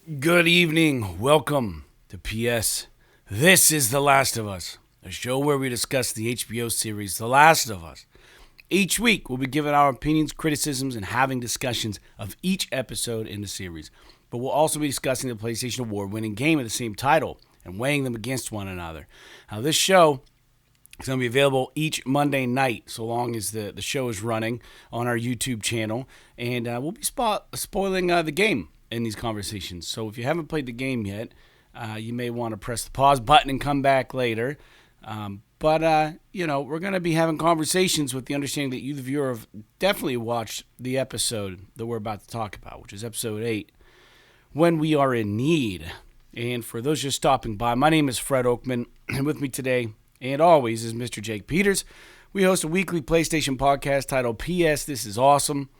Good evening. Welcome to PS. This is The Last of Us, a show where we discuss the HBO series The Last of Us. Each week, we'll be giving our opinions, criticisms, and having discussions of each episode in the series. But we'll also be discussing the PlayStation Award winning game of the same title and weighing them against one another. Now, this show is going to be available each Monday night, so long as the show is running on our YouTube channel. And we'll be spoiling the game in these conversations. So if you haven't played the game yet, you may want to press the pause button and come back later. But we're going to be having conversations with the understanding that you, the viewer, have definitely watched the episode that we're about to talk about, which is episode 8, When We Are in Need. And for those just stopping by, my name is Fred Oakman, and with me today, and always, is Mr. Jake Peters. We host a weekly PlayStation podcast titled PS This Is Awesome,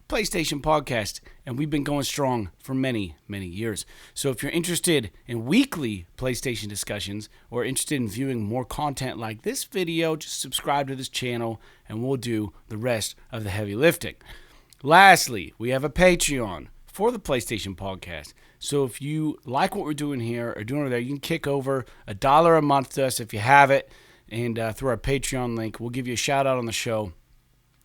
PlayStation podcast, and we've been going strong for many, many years. So if you're interested in weekly PlayStation discussions or interested in viewing more content like this video, just subscribe to this channel and we'll do the rest of the heavy lifting. Lastly, we have a Patreon for the PlayStation podcast. So if you like what we're doing here or doing over there, you can kick over $1 a month to us if you have it. And through our Patreon link, we'll give you a shout out on the show,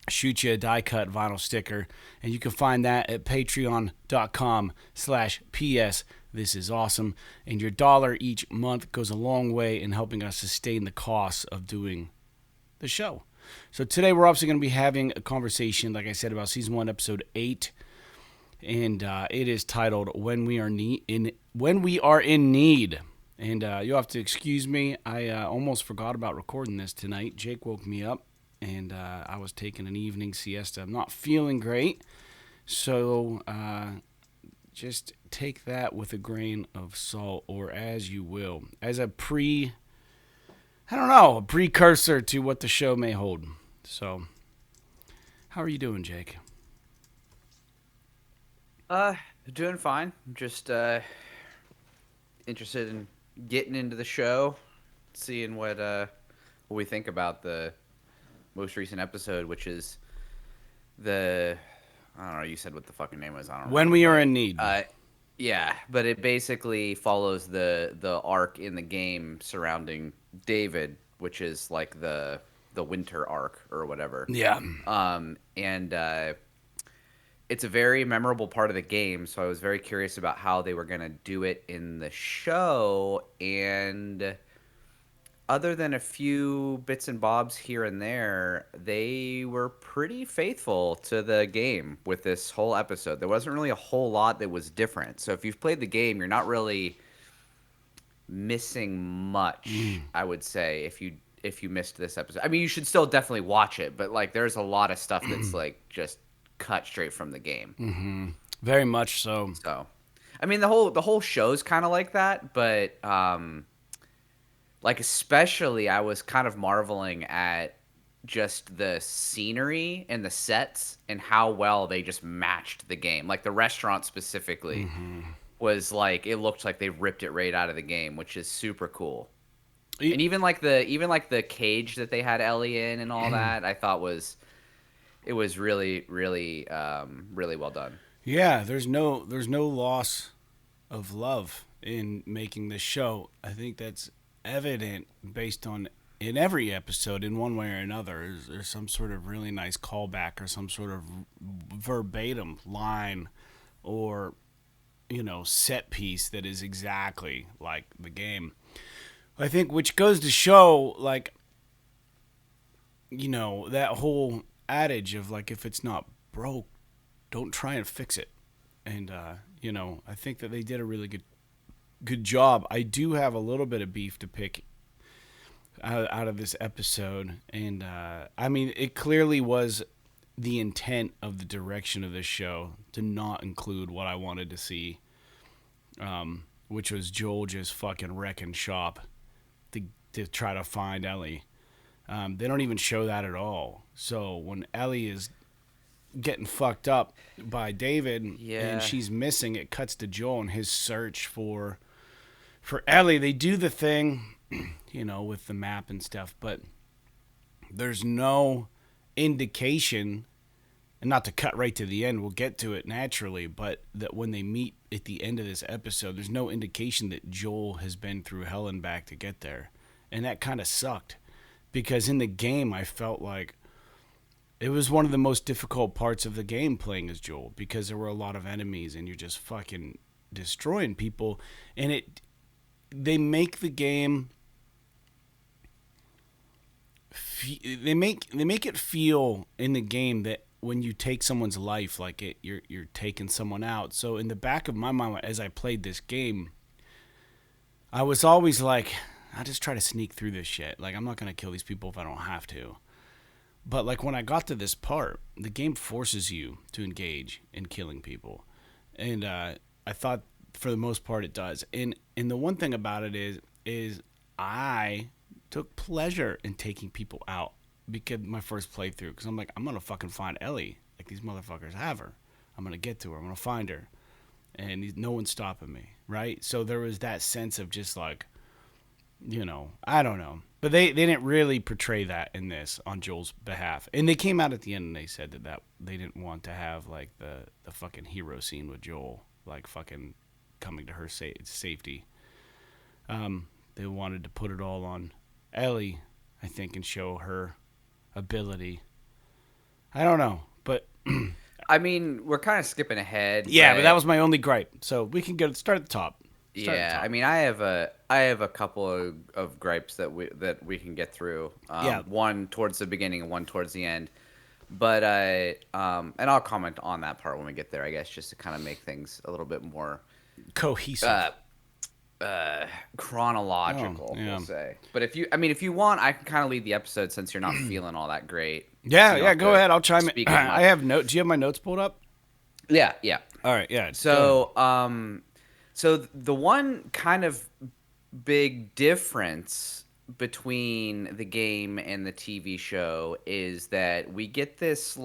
shoot you a die-cut vinyl sticker, and you can find that at patreon.com/PS. This is awesome. And your $1 each month goes a long way in helping us sustain the costs of doing the show. So today we're obviously going to be having a conversation, like I said, about Season 1, Episode 8. And it is titled When We Are in Need. And you'll have to excuse me. I almost forgot about recording this tonight. Jake woke me up, and I was taking an evening siesta. I'm not feeling great, so just take that with a grain of salt, or as you will, as a precursor to what the show may hold. So, how are you doing, Jake? Doing fine. I'm just interested in getting into the show, seeing what we think about the most recent episode, which is I don't know. You said what the fucking name was. I don't When remember. We Are in Need. Yeah, but it basically follows the arc in the game surrounding David, which is like the winter arc or whatever. Yeah. And it's a very memorable part of the game, so I was very curious about how they were going to do it in the show. And other than a few bits and bobs here and there, they were pretty faithful to the game with this whole episode. There wasn't really a whole lot that was different. So if you've played the game, you're not really missing much, I would say, if you missed this episode. I mean, you should still definitely watch it, but like there's a lot of stuff that's like just cut straight from the game. Very much so. So, I mean, the whole show's kind of like that, but like especially I was kind of marveling at just the scenery and the sets and how well they just matched the game. Like the restaurant specifically was like it looked like they ripped it right out of the game, which is super cool. And even like the cage that they had Ellie in and all that, I thought was really really really well done. Yeah, there's no loss of love in making this show. I think that's evident based on in every episode in one way or another. There's some sort of really nice callback or some sort of verbatim line or set piece that is exactly like the game. I think which goes to show like that whole adage of like if it's not broke, don't try and fix it. And I think that they did a really good job. I do have a little bit of beef to pick out of this episode, and I mean it clearly was the intent of the direction of this show to not include what I wanted to see, which was Joel just fucking wrecking shop to try to find Ellie. They don't even show that at all. So when Ellie is getting fucked up by David and she's missing, it cuts to Joel and his search for Ellie. They do the thing, with the map and stuff, but there's no indication and not to cut right to the end, we'll get to it naturally, but that when they meet at the end of this episode, there's no indication that Joel has been through hell and back to get there. And that kind of sucked, because in the game, I felt like it was one of the most difficult parts of the game playing as Joel, because there were a lot of enemies and you're just fucking destroying people. And they make the game, they make it feel in the game that when you take someone's life, like you're taking someone out. So in the back of my mind, as I played this game, I was always like, I just try to sneak through this shit. Like, I'm not gonna kill these people if I don't have to. But like when I got to this part, the game forces you to engage in killing people, and I thought for the most part it does. And the one thing about it is I took pleasure in taking people out, because my first playthrough, because I'm like, I'm gonna fucking find Ellie. Like, these motherfuckers have her. I'm gonna get to her. I'm gonna find her, and no one's stopping me, right? So there was that sense of just like, I don't know. But they didn't really portray that in this on Joel's behalf. And they came out at the end and they said that they didn't want to have like the fucking hero scene with Joel, like fucking coming to her safety. They wanted to put it all on Ellie, I think, and show her ability. I don't know, but I mean, we're kind of skipping ahead. yeah, but that was my only gripe. So we can start at the top. Yeah, I mean, I have a couple of gripes that we can get through. One towards the beginning and one towards the end. But and I'll comment on that part when we get there, I guess, just to kind of make things a little bit more cohesive, chronological, we'll say. But if you want, I can kind of lead the episode since you're not feeling all that great. Yeah, go ahead. I'll chime in. I have notes. Do you have my notes pulled up? Yeah. All right, yeah. So the one kind of big difference between the game and the TV show is that we get this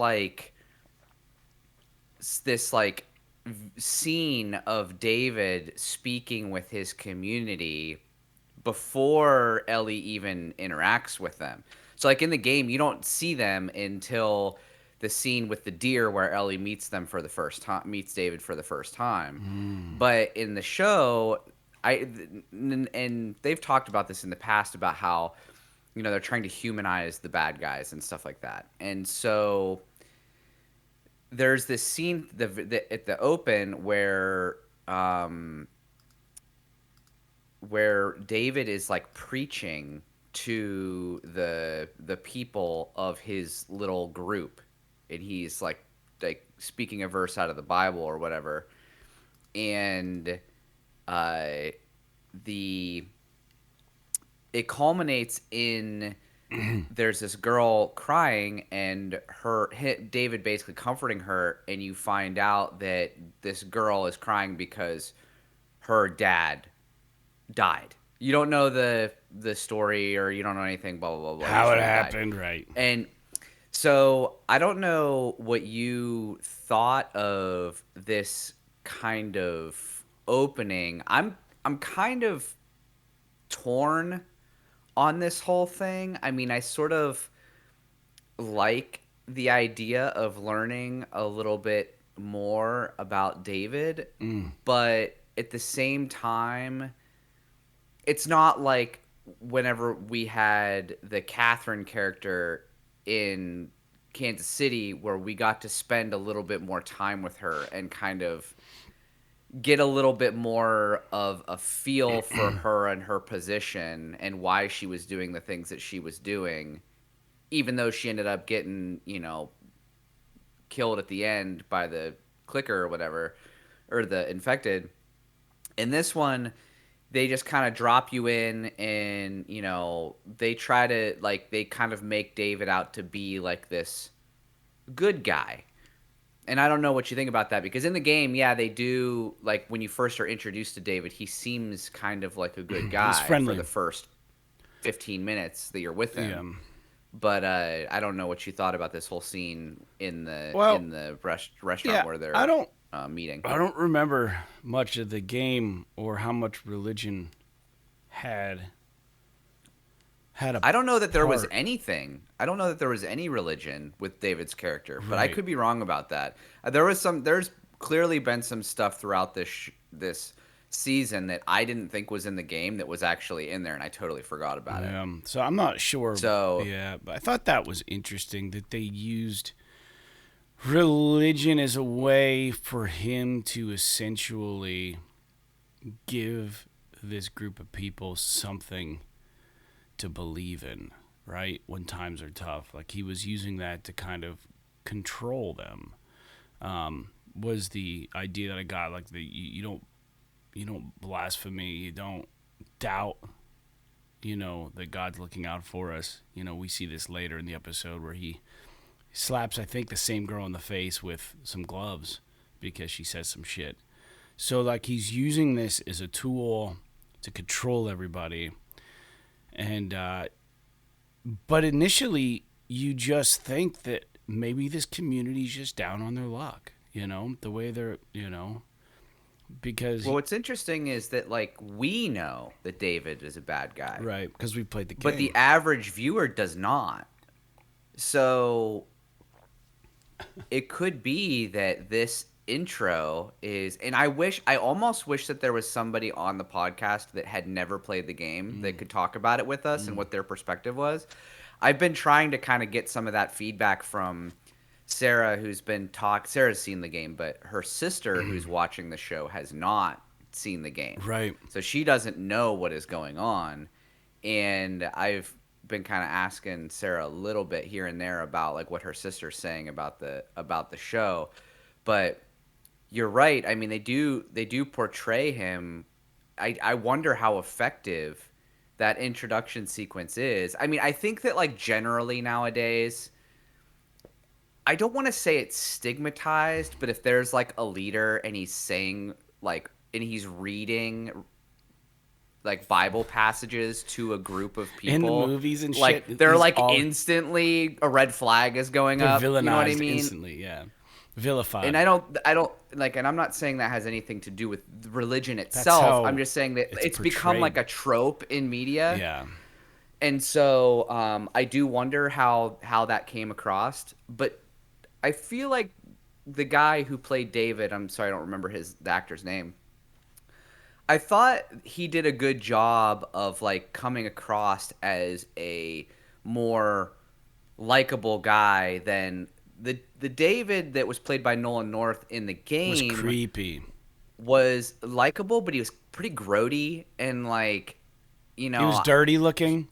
scene of David speaking with his community before Ellie even interacts with them. So like in the game, you don't see them until the scene with the deer where Ellie meets David for the first time. But in the show, and they've talked about this in the past about how, they're trying to humanize the bad guys and stuff like that. And so there's this scene at the open where David is like preaching to the people of his little group. And he's like speaking a verse out of the Bible or whatever, and it culminates in there's this girl crying and David basically comforting her, and you find out that this girl is crying because her dad died. You don't know the story, or you don't know anything, blah blah blah blah. How it happened, right? And so I don't know what you thought of this kind of opening. I'm kind of torn on this whole thing. I mean, I sort of like the idea of learning a little bit more about David, but at the same time, it's not like whenever we had the Catherine character in Kansas City, where we got to spend a little bit more time with her and kind of get a little bit more of a feel for her and her position and why she was doing the things that she was doing, even though she ended up getting, killed at the end by the clicker or whatever, or the infected. In this one, they just kind of drop you in, and they try to they kind of make David out to be like this good guy. And I don't know what you think about that, because in the game, yeah, they do, like, when you first are introduced to David, he seems kind of like a good guy for the first 15 minutes that you're with him. Yeah. But I don't know what you thought about this whole scene in the restaurant where they're meeting. I don't remember much of the game or how much religion had had a I don't know that there was part. anything. I don't know that there was any religion with David's character, but I Right. could be wrong about that. There was some. There's clearly been some stuff throughout this season that I didn't think was in the game that was actually in there, and I totally forgot about it. So I'm not sure. So Yeah, but I thought that was interesting that they used religion as a way for him to essentially give this group of people something to believe in, right? When times are tough. Like he was using that to kind of control them. Was the idea that I got. Like you don't blaspheme, you don't doubt, that God's looking out for us. We see this later in the episode where he slaps, I think, the same girl in the face with some gloves because she says some shit. So, like, he's using this as a tool to control everybody. And, but initially, you just think that maybe this community's just down on their luck, the way they're, because. well, what's interesting is that like we know that David is a bad guy, Right, because we played the game. but the average viewer does not. So it could be that this intro is, and I almost wish that there was somebody on the podcast that had never played the game that could talk about it with us and what their perspective was. I've been trying to kind of get some of that feedback from Sarah, Sarah's seen the game, but her sister who's watching the show has not seen the game. Right. So she doesn't know what is going on. And I've been kind of asking Sarah a little bit here and there about like what her sister's saying about the show. But you're right. I mean, they do portray him. I wonder how effective that introduction sequence is. I mean, I think that like generally nowadays, I don't want to say it's stigmatized, but if there's like a leader and he's saying like, and he's reading like Bible passages to a group of people in the movies and like shit, they're he's like all- instantly a red flag is going they're up. You villainized know what I mean? instantly, yeah. Vilified. And I don't like, and I'm not saying that has anything to do with religion itself. how I'm just saying that it's become portrayed. like a trope in media. Yeah. And so I do wonder how that came across. But I feel like the guy who played David, I'm sorry, I don't remember the actor's name. I thought he did a good job of like coming across as a more likable guy than the David that was played by Nolan North in the game. Was creepy. Was likable, but he was pretty grody and like, He was dirty looking.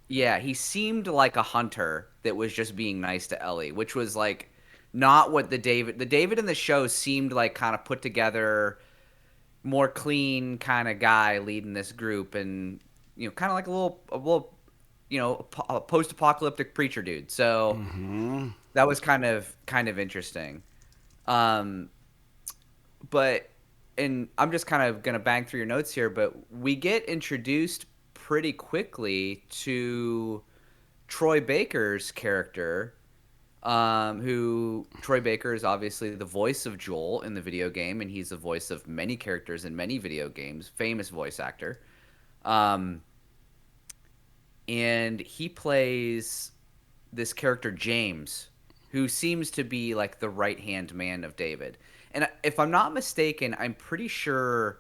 Yeah, he seemed like a hunter that was just being nice to Ellie, which was like not what the David in the show seemed like kind of put together, more clean kind of guy leading this group, and kind of like a little a post-apocalyptic preacher dude. So that was kind of interesting. But and I'm just kind of gonna bang through your notes here, but we get introduced pretty quickly to Troy Baker's character, who Troy Baker is obviously the voice of Joel in the video game, and he's the voice of many characters in many video games, famous voice actor. And he plays this character James, who seems to be like the right-hand man of David. And if I'm not mistaken, I'm pretty sure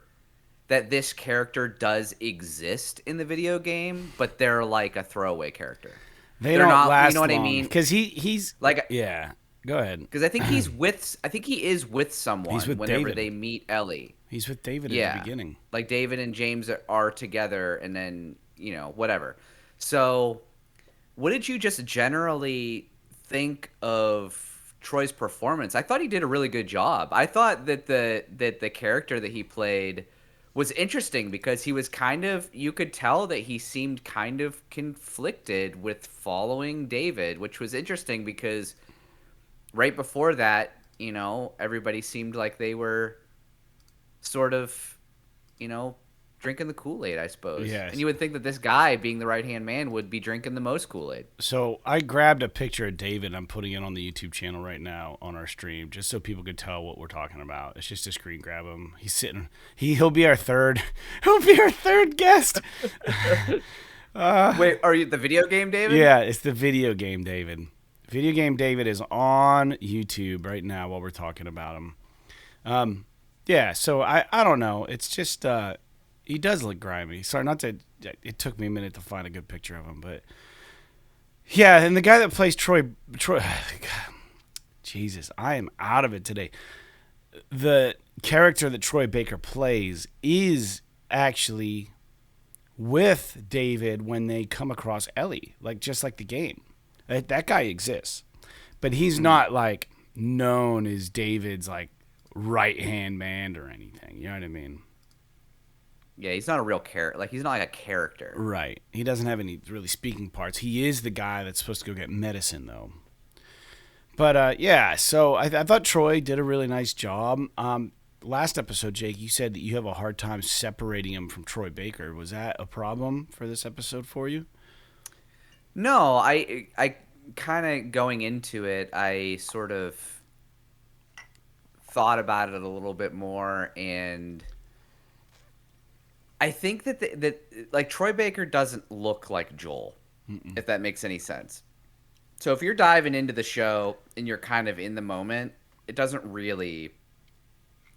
that this character does exist in the video game, but they're like a throwaway character. They're don't last you know what long. I mean? Because he's like, yeah. Go ahead. Because I think he is with someone whenever David. they meet Ellie. He's with David Yeah. at the beginning. Like David and James are together, and then whatever. So, what did you just generally think of Troy's performance? I thought he did a really good job. I thought that the character that he played was interesting because he was you could tell that he seemed kind of conflicted with following David, which was interesting because right before that, everybody seemed like they were sort of, drinking the Kool-Aid, I suppose. Yes. And you would think that this guy, being the right-hand man, would be drinking the most Kool-Aid. So I grabbed a picture of David. I'm putting it on the YouTube channel right now on our stream, just so people could tell what we're talking about. It's just a screen grab of him. He's sitting. He'll be our third. He'll be our third guest. Wait, are you the video game, David? Yeah, it's the video game David. Video game David is on YouTube right now while we're talking about him. Yeah, so I don't know. It's just he does look grimy. Sorry, not to. It took me a minute to find a good picture of him, but yeah, and the guy that plays Troy, Jesus, I am out of it today. The character that Troy Baker plays is actually with David when they come across Ellie, like just like the game. That guy exists, but he's not like known as David's like right hand man or anything. You know what I mean? Yeah, he's not a real character. Like he's not like a character. Right. He doesn't have any really speaking parts. He is the guy that's supposed to go get medicine though. But yeah, so I thought Troy did a really nice job. Last episode, Jake, you said that you have a hard time separating him from Troy Baker. Was that a problem for this episode for you? No, I kind of going into it, I sort of thought about it a little bit more, and I think that like Troy Baker doesn't look like Joel, if that makes any sense. So if you're diving into the show and you're kind of in the moment, it doesn't really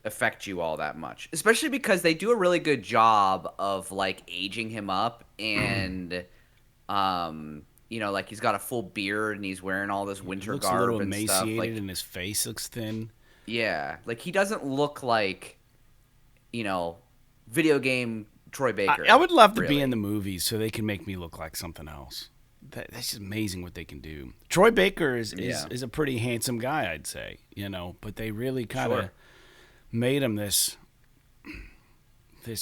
affect you all that much, especially because they do a really good job of like aging him up and like he's got a full beard and he's wearing all this He winter looks a little garb and stuff. emaciated Like, and his face looks thin. yeah, like he doesn't look like, you know, video game Troy Baker. I would love to be really. in the movies so they can make me look like something else. That's just amazing what they can do. Troy Baker is a pretty handsome guy, I'd say, but they really kind of Sure. made him this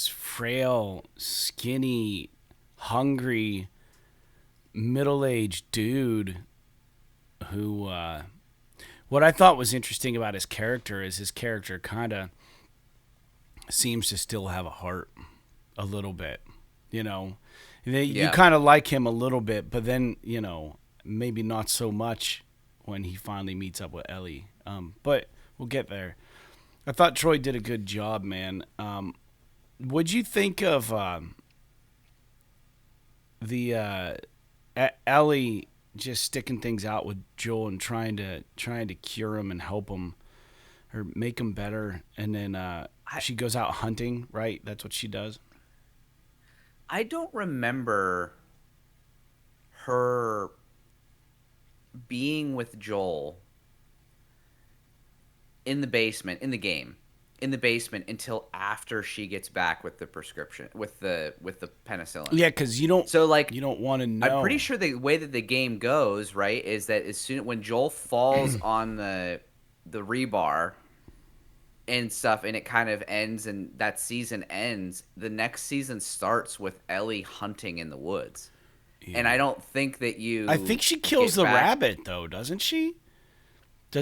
frail, skinny, hungry, middle-aged dude who what I thought was interesting about his character is his character kind of seems to still have a heart a little bit, you know. You Yeah. kind of like him a little bit, but then, maybe not so much when he finally meets up with Ellie. But we'll get there. I thought Troy did a good job, man. What'd you think of the Ellie just sticking things out with Joel and trying to cure him and help him or make him better, and then she goes out hunting, right? That's what she does. I don't remember her being with Joel in the basement in the basement until after she gets back with the prescription with the penicillin. Yeah, because you don't So like you don't want to know. I'm pretty sure the way that the game goes, right, is that as soon when Joel falls on the rebar and stuff and it kind of ends and that season ends, the next season starts with Ellie hunting in the woods. Yeah. And I don't think that I think she kills get the back- rabbit though, doesn't she?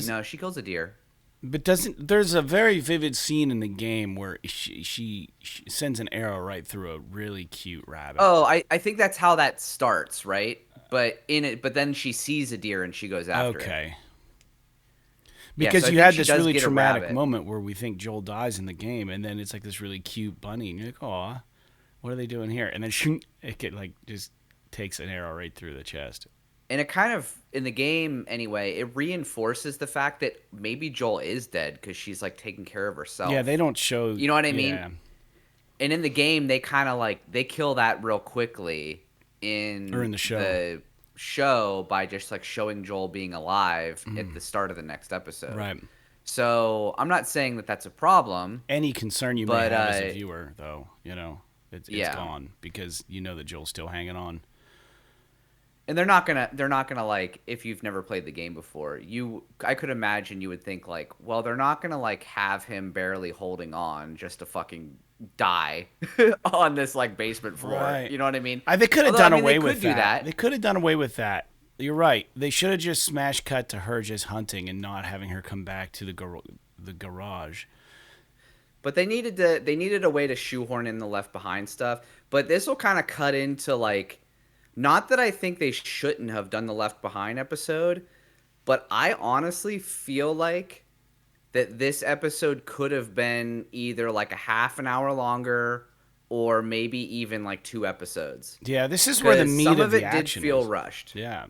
No, she kills a deer. But doesn't there's a very vivid scene in the game where she sends an arrow right through a really cute rabbit. Oh, I think that's how that starts, right? But then she sees a deer and she goes after it. Okay. Yeah, Because so I you think had she this does really get a traumatic rabbit. moment where we think Joel dies in the game, and then it's like this really cute bunny, and you're like, "Aw, what are they doing here?" And then it just takes an arrow right through the chest. And it kind of in the game anyway, it reinforces the fact that maybe Joel is dead because she's like taking care of herself. Yeah, they don't show. You know what I mean? Yeah. And in the game, they kind of like they kill that real quickly in Or in the show. by just like showing Joel being alive at the start of the next episode. Right. So I'm not saying that that's a problem. Any concern you may But, have as a viewer, though, it's Yeah. gone because you know that Joel's still hanging on. And they're not gonna like if you've never played the game before. I could imagine you would think like, well, they're not gonna like have him barely holding on just to fucking die on this like basement floor. Right. You know what I mean? They could have Although, done I mean, away they with could do that. They could have done away with that. You're right. They should have just smash cut to her just hunting and not having her come back to the garage. But they needed a way to shoehorn in the Left Behind stuff. But this will kind of cut into like, not that I think they shouldn't have done the Left Behind episode, but I honestly feel like that this episode could have been either like a half an hour longer or maybe even like 2 episodes. Yeah, this is where the Because meat some of of the it did action feel is. rushed. Yeah.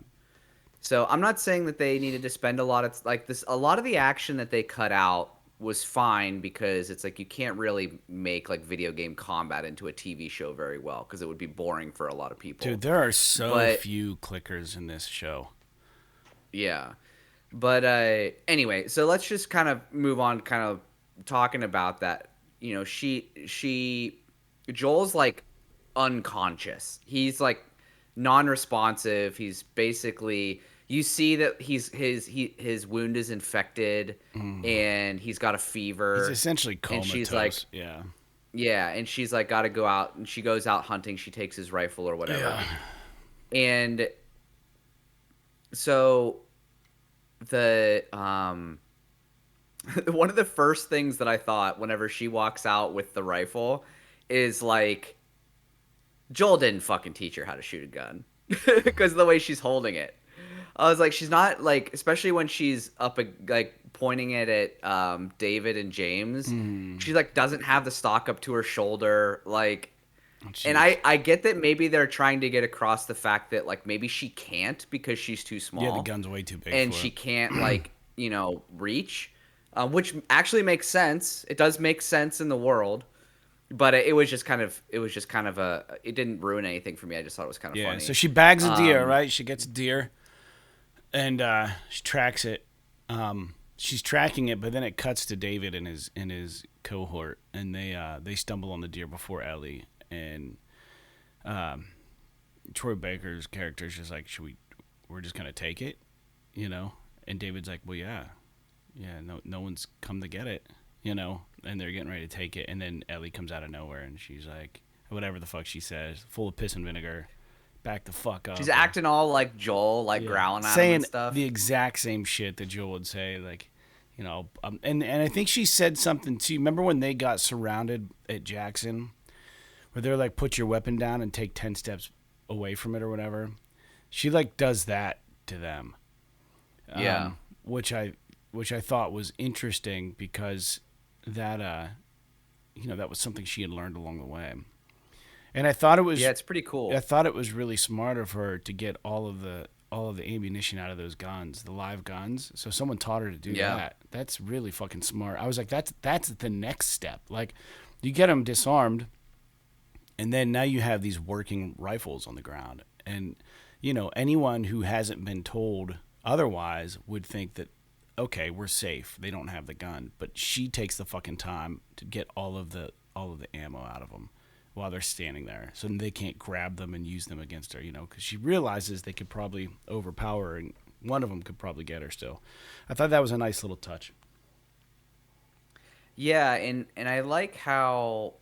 So I'm not saying that they needed to spend a lot of like this. A lot of the action that they cut out was fine because it's like you can't really make like video game combat into a TV show very well because it would be boring for a lot of Dude, people. there are so But few clickers in this show. yeah, but anyway, so let's just kind of move on, kind of talking about that. You know, Joel's like unconscious. He's like non-responsive. He's basically, you see that his wound is infected and he's got a He's fever, essentially and she's like, comatose. Yeah. yeah, and she's like got to go out, and she goes out hunting. She takes his rifle or whatever. Yeah. And so the one of the first things that I thought whenever she walks out with the rifle is like, Joel didn't fucking teach her how to shoot a gun because the way she's holding it. I was like, she's not like, especially when she's like pointing it at David and James. She like doesn't have the stock up to her shoulder, like. And Jeez. I get that maybe they're trying to get across the fact that like maybe she can't because she's too Yeah, the small gun's way too big and for she it. can't like reach, which actually makes sense. It does make sense in the world, but it was just kind of a, it didn't ruin anything for me. I just thought it was kind of Yeah, funny. so she bags a deer, Um, right? She gets a deer, and she tracks it. She's tracking it, but then it cuts to David and his cohort, and they stumble on the deer before Ellie. And Troy Baker's character is just like, we're just gonna take it, you know? And David's like, well, yeah, no one's come to get it, you know? And they're getting ready to take it, and then Ellie comes out of nowhere, and she's like, whatever the fuck she says, full of piss and vinegar, back the fuck up. she's acting all like Joel, like growling at him saying and stuff. the exact same shit that Joel would say, like, you know, and I think she said something too. Remember when they got surrounded at Jackson, where they're like, put your weapon down and take 10 steps away from it or whatever? She like does that to them. Yeah. Which I thought was interesting because that that was something she had learned along the way. And I thought it was Yeah, it's pretty cool. I thought it was really smart of her to get all of the ammunition out of those guns, the live guns. So someone taught her to do Yeah. that. That's really fucking smart. I was like, that's the next step. Like, you get them disarmed, and then now you have these working rifles on the ground. And anyone who hasn't been told otherwise would think that, okay, we're safe. They don't have the gun, but she takes the fucking time to get all of the ammo out of them while they're standing there, so they can't grab them and use them against her. Because she realizes they could probably overpower her, and one of them could probably get her still. I thought that was a nice little touch. Yeah, and I like how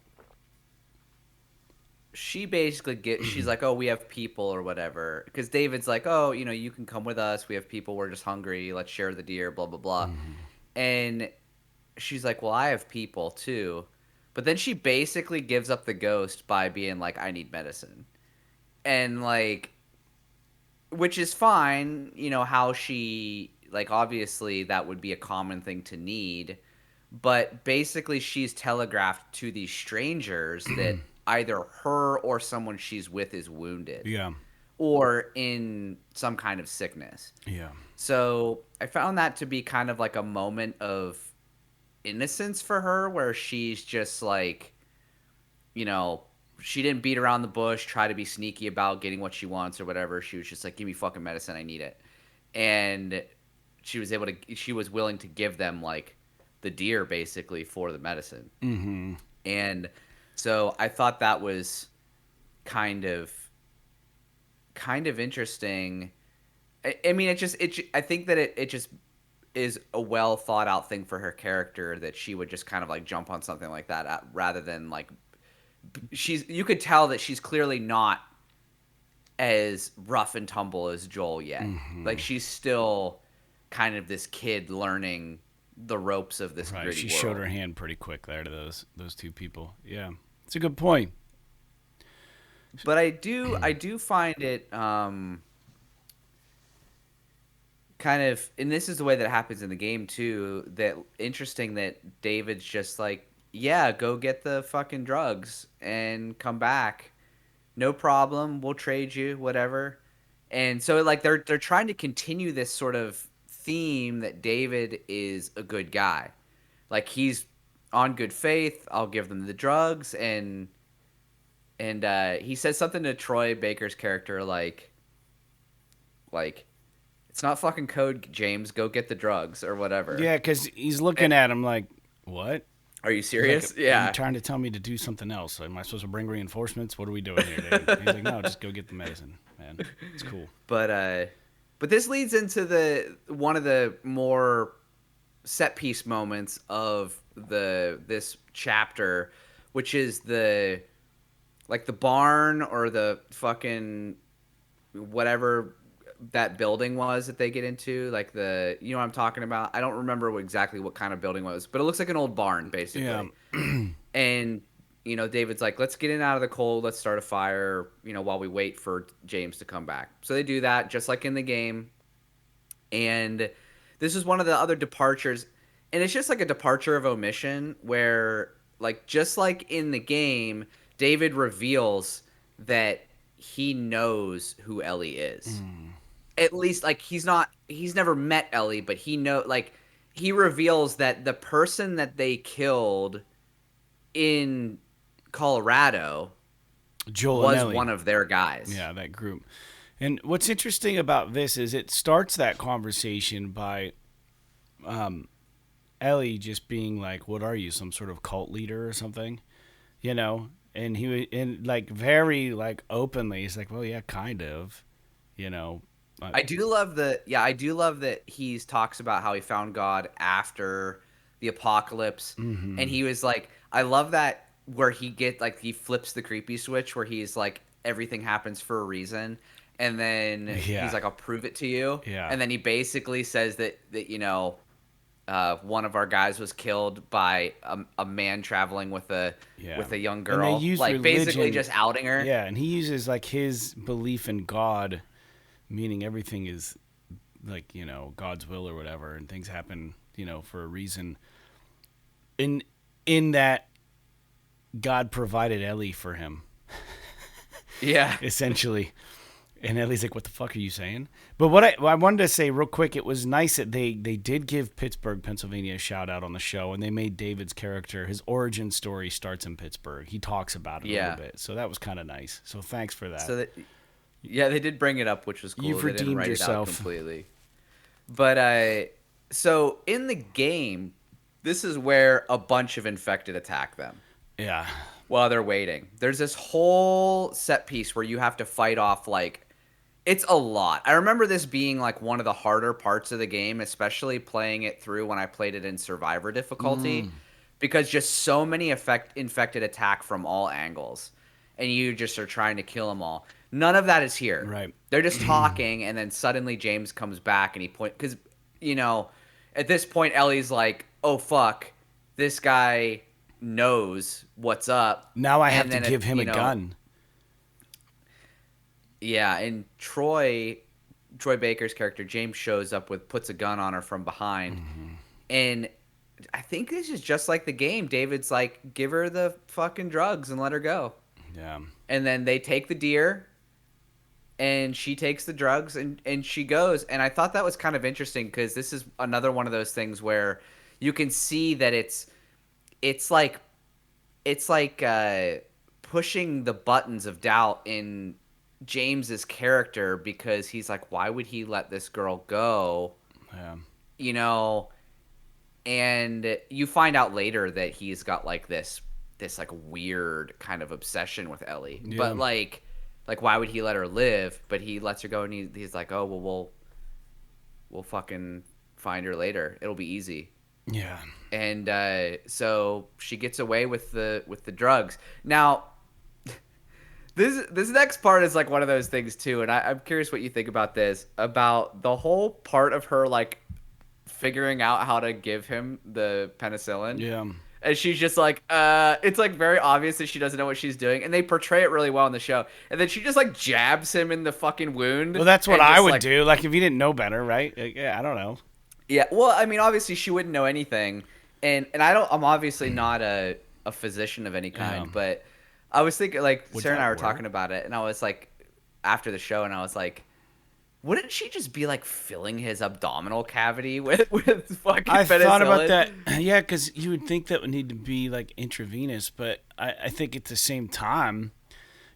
she basically she's like, oh, we have people or whatever, because David's like, oh, you can come with us, we have people, we're just hungry, let's share the deer, blah blah blah. And she's like, well, I have people too. But then she basically gives up the ghost by being like, I need medicine. And like, which is fine, how she, like, obviously that would be a common thing to need. But basically, she's telegraphed to these strangers that either her or someone she's with is wounded Yeah. or in some kind of sickness. Yeah. So I found that to be kind of like a moment of innocence for her, where she's just like, she didn't beat around the bush, try to be sneaky about getting what she wants or whatever. She was just like, give me fucking medicine, I need it. And she was willing to give them like the deer basically for the medicine. Mm-hmm. And so I thought that was kind of interesting. I mean, I think that it just is a well thought out thing for her character, that she would just kind of like jump on something like that rather than like, you could tell that she's clearly not as rough and tumble as Joel yet. Mm-hmm. Like, she's still kind of this kid learning the ropes of this Right. gritty She world. showed her hand pretty quick there to those two people. Yeah. It's a good point. But I do find it kind of, and this is the way that it happens in the game too, that interesting that David's just like, yeah, go get the fucking drugs and come back. No problem. We'll trade you, whatever. And so like they're trying to continue this sort of theme that David is a good guy. Like he's on good faith. I'll give them the drugs and he says something to Troy Baker's character like it's not fucking code, James. Go get the drugs or whatever. Yeah, because he's looking at him like, what? Are you serious? Like, Yeah. You're trying to tell me to do something else. Am I supposed to bring reinforcements? What are we doing here, David? He's like, no, just go get the medicine, man. It's cool. But this leads into the one of the more set piece moments of this chapter, which is the barn or the fucking whatever that building was that they get into, like you know what I'm talking about. I don't remember exactly what kind of building it was, but it looks like an old barn basically. Yeah. And you know, David's like, let's get in out of the cold, let's start a fire, you know, while we wait for James to come back. So they do that just like in the game. And this is one of the other departures, and it's just like a departure of omission where, like, just like in the game, David reveals that he knows who Ellie is. At least, like, he's never met Ellie, but he reveals that the person that they killed in Colorado Joel was and Ellie. one of their guys. Yeah, that group. And what's interesting about this is it starts that conversation by Ellie just being like, "What are you, some sort of cult leader or something?" You know, and like very like openly, he's like, "Well, yeah, kind of," you know. I do love that he talks about how he found God after the apocalypse, and he was like, I love that where he flips the creepy switch where he's like, everything happens for a reason, and then he's like, I'll prove it to you, and then he basically says that you know, one of our guys was killed by a man traveling with a young girl, and they use like religion, basically just outing her. Yeah, and he uses like his belief in God, meaning everything is like, you know, God's will or whatever, and things happen, you know, for a reason. In that God provided Ellie for him. Yeah. Essentially. And Ellie's like, what the fuck are you saying? But what I wanted to say real quick, it was nice that they did give Pittsburgh, Pennsylvania a shout out on the show, and they made David's character, his origin story starts in Pittsburgh. He talks about it a little bit. So that was kind of nice. So thanks for that. Yeah, they did bring it up, which was cool. You've redeemed yourself. It out completely. But so in the game, this is where a bunch of infected attack them. Yeah. While they're waiting. There's this whole set piece where you have to fight off, like, it's a lot. I remember this being like one of the harder parts of the game, especially playing it through when I played it in survivor difficulty, because just so many infected attack from all angles, and you just are trying to kill them all. None of that is here. Right. They're just talking, and then suddenly James comes back, and because, you know, at this point Ellie's like, oh fuck, this guy knows what's up. Now I have to give him a gun. Yeah, and Troy Baker's character James shows up puts a gun on her from behind, and I think this is just like the game. David's like, give her the fucking drugs and let her go. Yeah. And then they take the deer, and she takes the drugs, and she goes. And I thought that was kind of interesting because this is another one of those things where you can see that it's like pushing the buttons of doubt in James's character, because he's like, why would he let this girl go? Yeah. You know, and you find out later that he's got like this like weird kind of obsession with Ellie. Yeah. But like why would he let her live? But he lets her go, and he's like, oh well, we'll fucking find her later. It'll be easy. Yeah. And so she gets away with the drugs. Now, this next part is like one of those things too, and I'm curious what you think about this, about the whole part of her like figuring out how to give him the penicillin. Yeah. And she's just like, it's like very obvious that she doesn't know what she's doing, and they portray it really well in the show. And then she just like jabs him in the fucking wound. Well, that's what I would do. Like if you didn't know better, right? Like, yeah, I don't know. Yeah, well, I mean, obviously she wouldn't know anything, And I'm obviously not a physician of any kind, Yeah. but I was thinking, like, Would Sarah and I that were work? talking about it, and I was like, after the show, and I was like, wouldn't she just be like filling his abdominal cavity with fucking I thought about penicillin? that. Yeah, because you would think that would need to be like intravenous, but I think at the same time,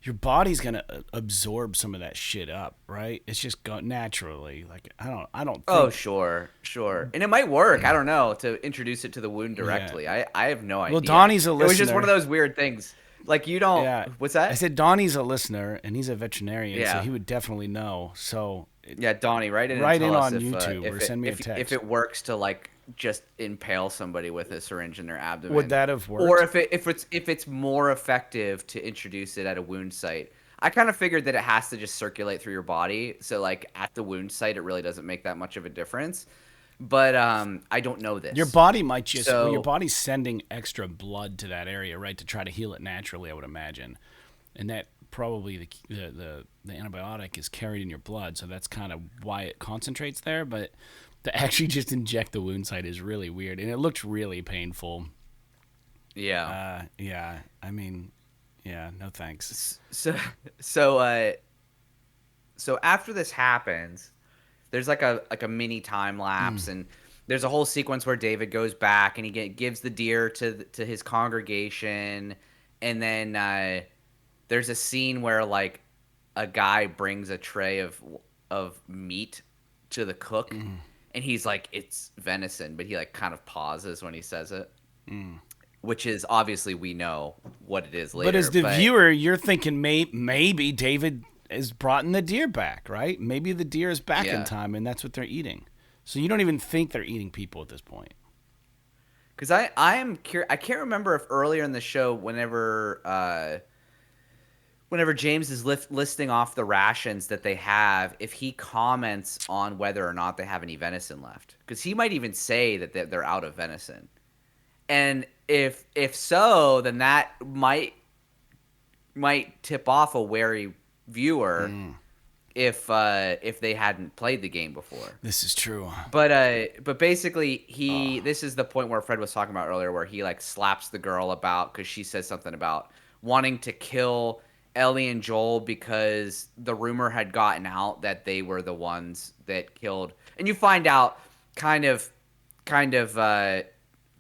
your body's gonna absorb some of that shit up, right? It's just go naturally. Like I don't Oh, think. sure, sure. And it might work. I don't know, to introduce it to the wound Yeah. directly. I have no Well, idea. Donnie's a It was just one of listener. those weird things. Like you don't. Yeah. What's I that? said Donnie's a listener, and he's a veterinarian, so Yeah. he would definitely know. So Yeah, Donnie, write in and write in tell us on YouTube or if it send me a if text. it works to like just impale somebody with a syringe in their Would abdomen, that have or worked? if it's more effective to introduce it at a wound site. I kind of figured that it has to just circulate through your body, so like at the wound site, it really doesn't make that much of a difference. But I don't know Your this, body might just well, your so body's sending extra blood to that area, right, to try to heal it naturally. I would imagine, and that probably the antibiotic is carried in your blood, so that's kind of why it concentrates there. But to actually just inject the wound site is really weird, and it looks really painful. yeah. Yeah, I mean, yeah, no thanks. So so uh so after this happens, there's like a mini time lapse, and there's a whole sequence where David goes back and gives the deer to his congregation, and then there's a scene where like a guy brings a tray of meat to the cook, and he's like, it's venison, but he like kind of pauses when he says it, which is obviously we know what it is But as later, the but viewer, you're thinking maybe David has brought in the deer back, right? Maybe the deer is back in yeah. time, and that's what they're eating. So you don't even think they're eating people at this point. Because I am curious. I can't remember if earlier in the show, whenever James is listing off the rations that they have, if he comments on whether or not they have any venison left, because he might even say that they're out of venison. And if so, then that might tip off a wary viewer if they hadn't played the game before. This is true. But basically this is the point where Fred was talking about earlier, where he like slaps the girl about because she says something about wanting to kill Ellie and Joel because the rumor had gotten out that they were the ones that killed, and you find out kind of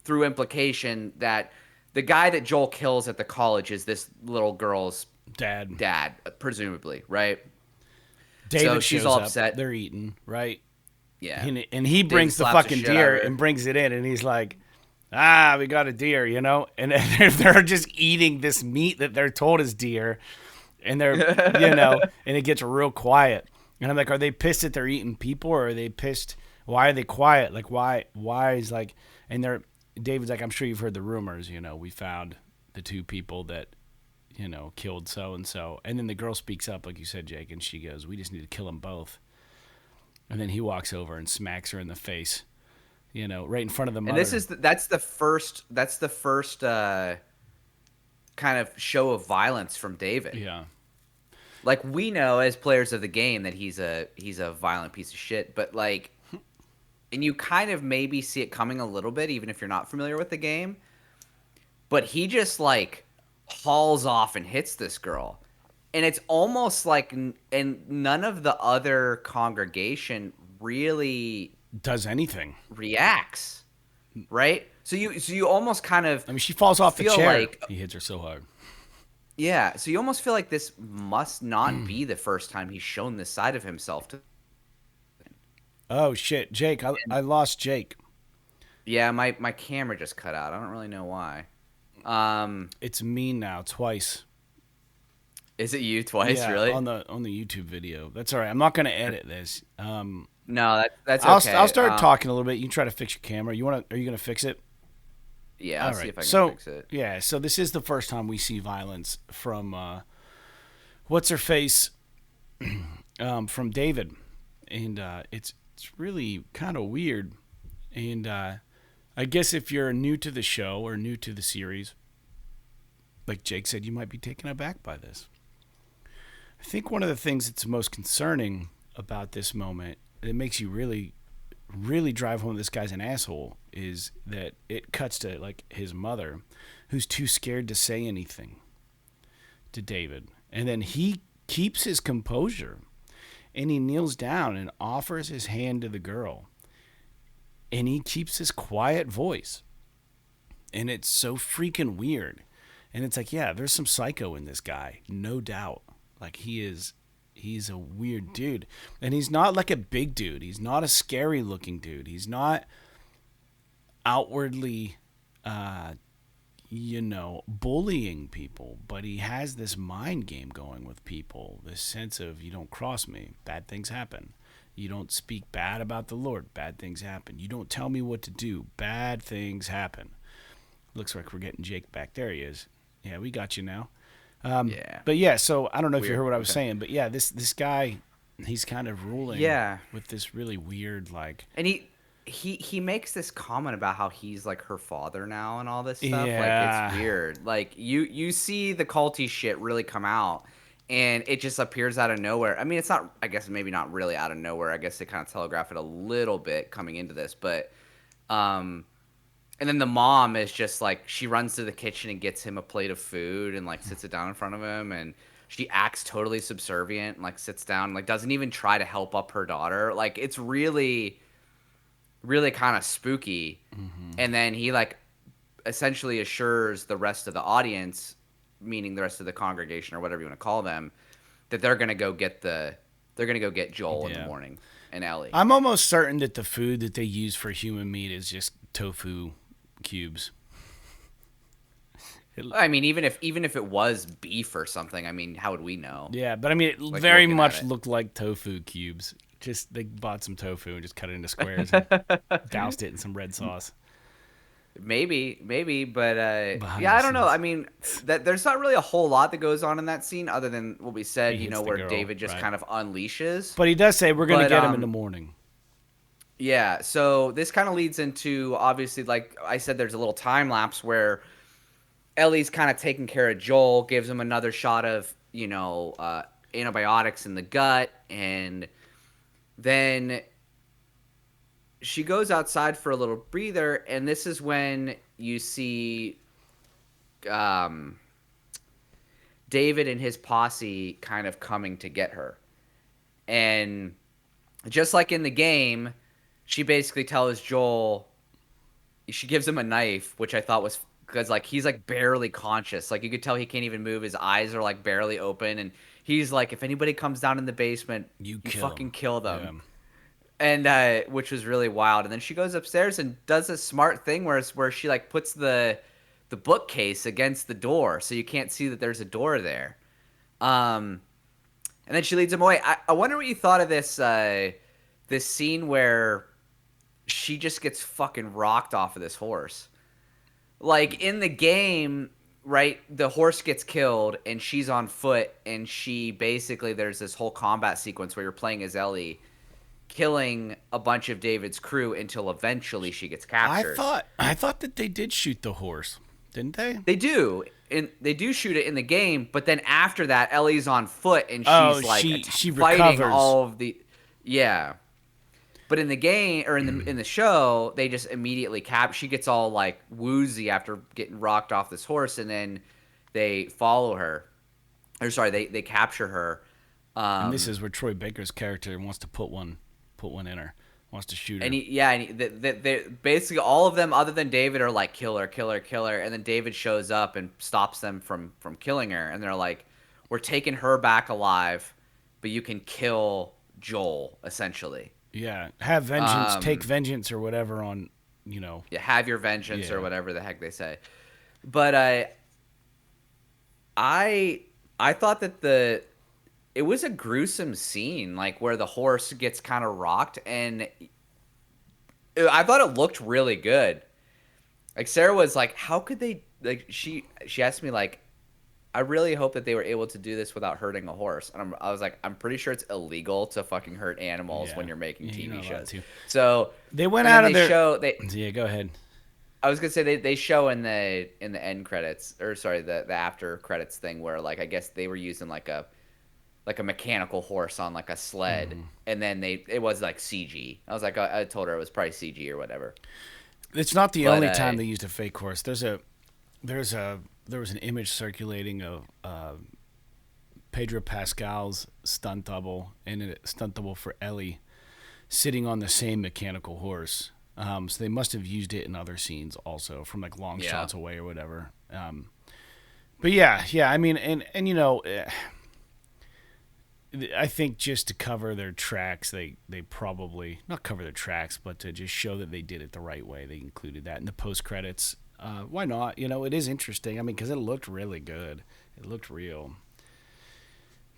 through implication that the guy that Joel kills at the college is this little girl's Dad. dad, presumably, right? So David she's shows all up. upset. They're eating, right? Yeah. And he David brings the slaps the fucking shit out deer of her. and brings it in, and he's like, we got a deer, you know? And they're just eating this meat that they're told is deer, and they're, and it gets real quiet. And I'm like, are they pissed that they're eating people, or are they pissed? Why are they quiet? Like, why is like, and David's like, I'm sure you've heard the rumors, we found the two people that, killed so and so. And then the girl speaks up, like you said, Jake, and she goes, we just need to kill them both. And then he walks over and smacks her in the face, right in front of the mother. And that's the first kind of show of violence from David. Yeah. Like we know as players of the game that he's a violent piece of shit, but like, and you kind of maybe see it coming a little bit, even if you're not familiar with the game. But he just like hauls off and hits this girl, and it's almost like, and none of the other congregation really Does anything. reacts, right? So you almost kind of I mean, she falls off the feel chair. like, He hits her so hard. yeah, so you almost feel like this must not be the first time he's shown this side of himself to. Oh, shit. Jake, I lost Jake. Yeah, my camera just cut out. I don't really know why. It's me now, twice. Is it you twice, Yeah, really? on the YouTube video. That's all right. I'm not going to edit this. No, that's I'll okay. I'll start talking a little bit. You try to fix your camera. Are you going to fix it? Yeah, I'll All see right. if I can So, fix it. yeah, so this is the first time we see violence from what's her face from David. And it's really kind of weird. And I guess if you're new to the show or new to the series, like Jake said, you might be taken aback by this. I think one of the things that's most concerning about this moment, it makes you really, really drive home this guy's an asshole is that it cuts to like his mother, who's too scared to say anything to David, and then he keeps his composure, and he kneels down and offers his hand to the girl, and he keeps his quiet voice, and it's so freaking weird, and it's like, yeah, there's some psycho in this guy, no doubt. Like he's a weird dude, and he's not like a big dude. He's not a scary looking dude. He's not outwardly, bullying people, but he has this mind game going with people. This sense of, you don't cross me, bad things happen. You don't speak bad about the Lord, bad things happen. You don't tell me what to do, bad things happen. Looks like we're getting Jake back. There he is. Yeah, we got you now. Yeah. But yeah, so I don't know if you Weird. heard what I was Okay. saying, but yeah, this guy, he's kind of ruling Yeah. with this really weird, like, And he makes this comment about how he's like her father now and all this stuff. yeah, Like it's weird. Like you see the culty shit really come out, and it just appears out of nowhere. I mean, it's not. I guess maybe not really out of nowhere. I guess they kind of telegraph it a little bit coming into this, but and then the mom is just like, she runs to the kitchen and gets him a plate of food and like sits it down in front of him, and she acts totally subservient and like sits down and like doesn't even try to help up her daughter. Like it's really kind of spooky. And then he like essentially assures the rest of the audience, meaning the rest of the congregation or whatever you want to call them, that they're gonna go get Joel in the Yeah. morning and Ellie. I'm almost certain that the food that they use for human meat is just tofu cubes. I mean, even if it was beef or something, I mean, how would we know? Yeah, but I mean, it Like, very looking at much it. looked like tofu cubes. Just they bought some tofu and just cut it into squares and doused it in some red sauce. Maybe, but Behind yeah, the I don't know. scenes. I mean, that there's not really a whole lot that goes on in that scene other than what we said, He hits the where girl, David just right. kind of unleashes. But he does say we're gonna But, get him in the morning. Yeah, so this kind of leads into, obviously, like I said, there's a little time lapse where Ellie's kind of taking care of Joel, gives him another shot of, antibiotics in the gut, and then she goes outside for a little breather, and this is when you see David and his posse kind of coming to get her. And just like in the game, she basically tells Joel, she gives him a knife, which I thought was, because like he's like barely conscious. Like you could tell he can't even move. His eyes are like barely open. And he's like, if anybody comes down in the basement, you fucking kill them. And which was really wild. And then she goes upstairs and does a smart thing where she like puts the bookcase against the door so you can't see that there's a door there. And then she leads him away. I wonder what you thought of this this scene where she just gets fucking rocked off of this horse. Like in the game, right, the horse gets killed and she's on foot, and she basically, there's this whole combat sequence where you're playing as Ellie, killing a bunch of David's crew until eventually she gets captured. I thought that they did shoot the horse, didn't they? They do. And they do shoot it in the game, but then after that, Ellie's on foot and she's she fighting recovers. all of the, yeah. But in the game or in the show, they just immediately she gets all like woozy after getting rocked off this horse, and then they follow her. Or sorry, they capture her. And this is where Troy Baker's character wants to put one in her, wants to shoot her. And they basically all of them other than David are like kill her, and then David shows up and stops them from killing her, and they're like, we're taking her back alive, but you can kill Joel essentially. Yeah, have vengeance, take vengeance, or whatever on, Yeah, have your vengeance Yeah. or whatever the heck they say. But I thought that it was a gruesome scene, like where the horse gets kind of rocked, and I thought it looked really good. Like Sarah was like, how could they, like she asked me like, I really hope that they were able to do this without hurting a horse. And I was like, I'm pretty sure it's illegal to fucking hurt animals Yeah. when you're making Yeah, you're TV not allowed shows. to. So They went and out then of their. show Yeah, go ahead. I was gonna say they show in the end credits, or sorry, the after credits thing where like I guess they were using like a like a mechanical horse on like a sled, Mhm. and then it was like CG. I was like, I told her it was probably CG or whatever. It's not the But only time they used a fake horse. There's a there was an image circulating of Pedro Pascal's stunt double and a stunt double for Ellie sitting on the same mechanical horse. So they must have used it in other scenes also, from like long yeah, shots away or whatever. But yeah. I mean, and you know, I think just to cover their tracks, they probably not cover their tracks, but to just show that they did it the right way, they included that in the post credits. Why not? You know, it is interesting. I mean, because it looked really good. It looked real.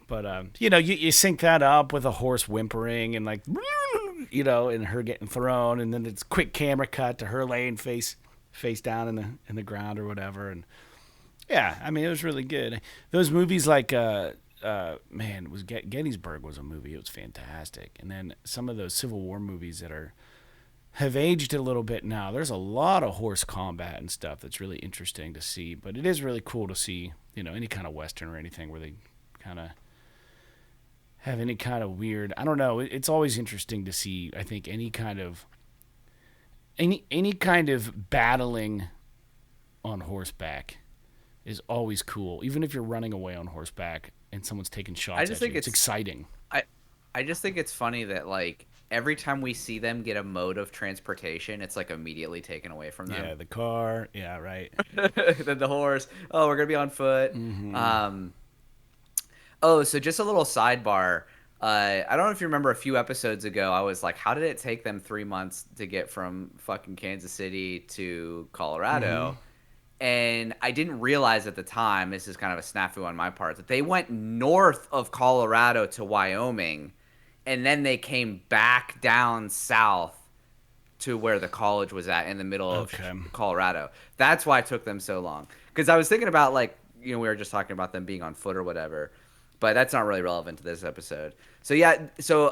But you know, you sync that up with a horse whimpering and like, you know, and her getting thrown, and then it's quick camera cut to her laying face down in the ground or whatever, and yeah, I mean, it was really good. Those movies like man, was Gettysburg was a movie. It was fantastic, and then some of those Civil War movies that have aged a little bit now. There's a lot of horse combat and stuff that's really interesting to see, but it is really cool to see, you know, any kind of western or anything where they kind of have any kind of weird. I don't know. It's always interesting to see. I think any kind of battling on horseback is always cool. Even if you're running away on horseback and someone's taking I shots just at you, think it's exciting. I I just think it's funny that like every time we see them get a mode of transportation, it's like immediately taken away from them. Yeah, the car. Yeah, right. Then the horse. Oh, we're gonna be on foot. Mm-hmm. Oh, so just a little sidebar. I don't know if you remember a few episodes ago, I was like, how did it take them 3 months to get from fucking Kansas City to Mm-hmm. Colorado? And I didn't realize at the time, this is kind of a snafu on my part, that they went north of Colorado to Wyoming, and then they came back down south to where the college was at in the middle of Okay. Colorado. That's why it took them so long. Because I was thinking about, like, you know, we were just talking about them being on foot or whatever, but that's not really relevant to this episode. So yeah, so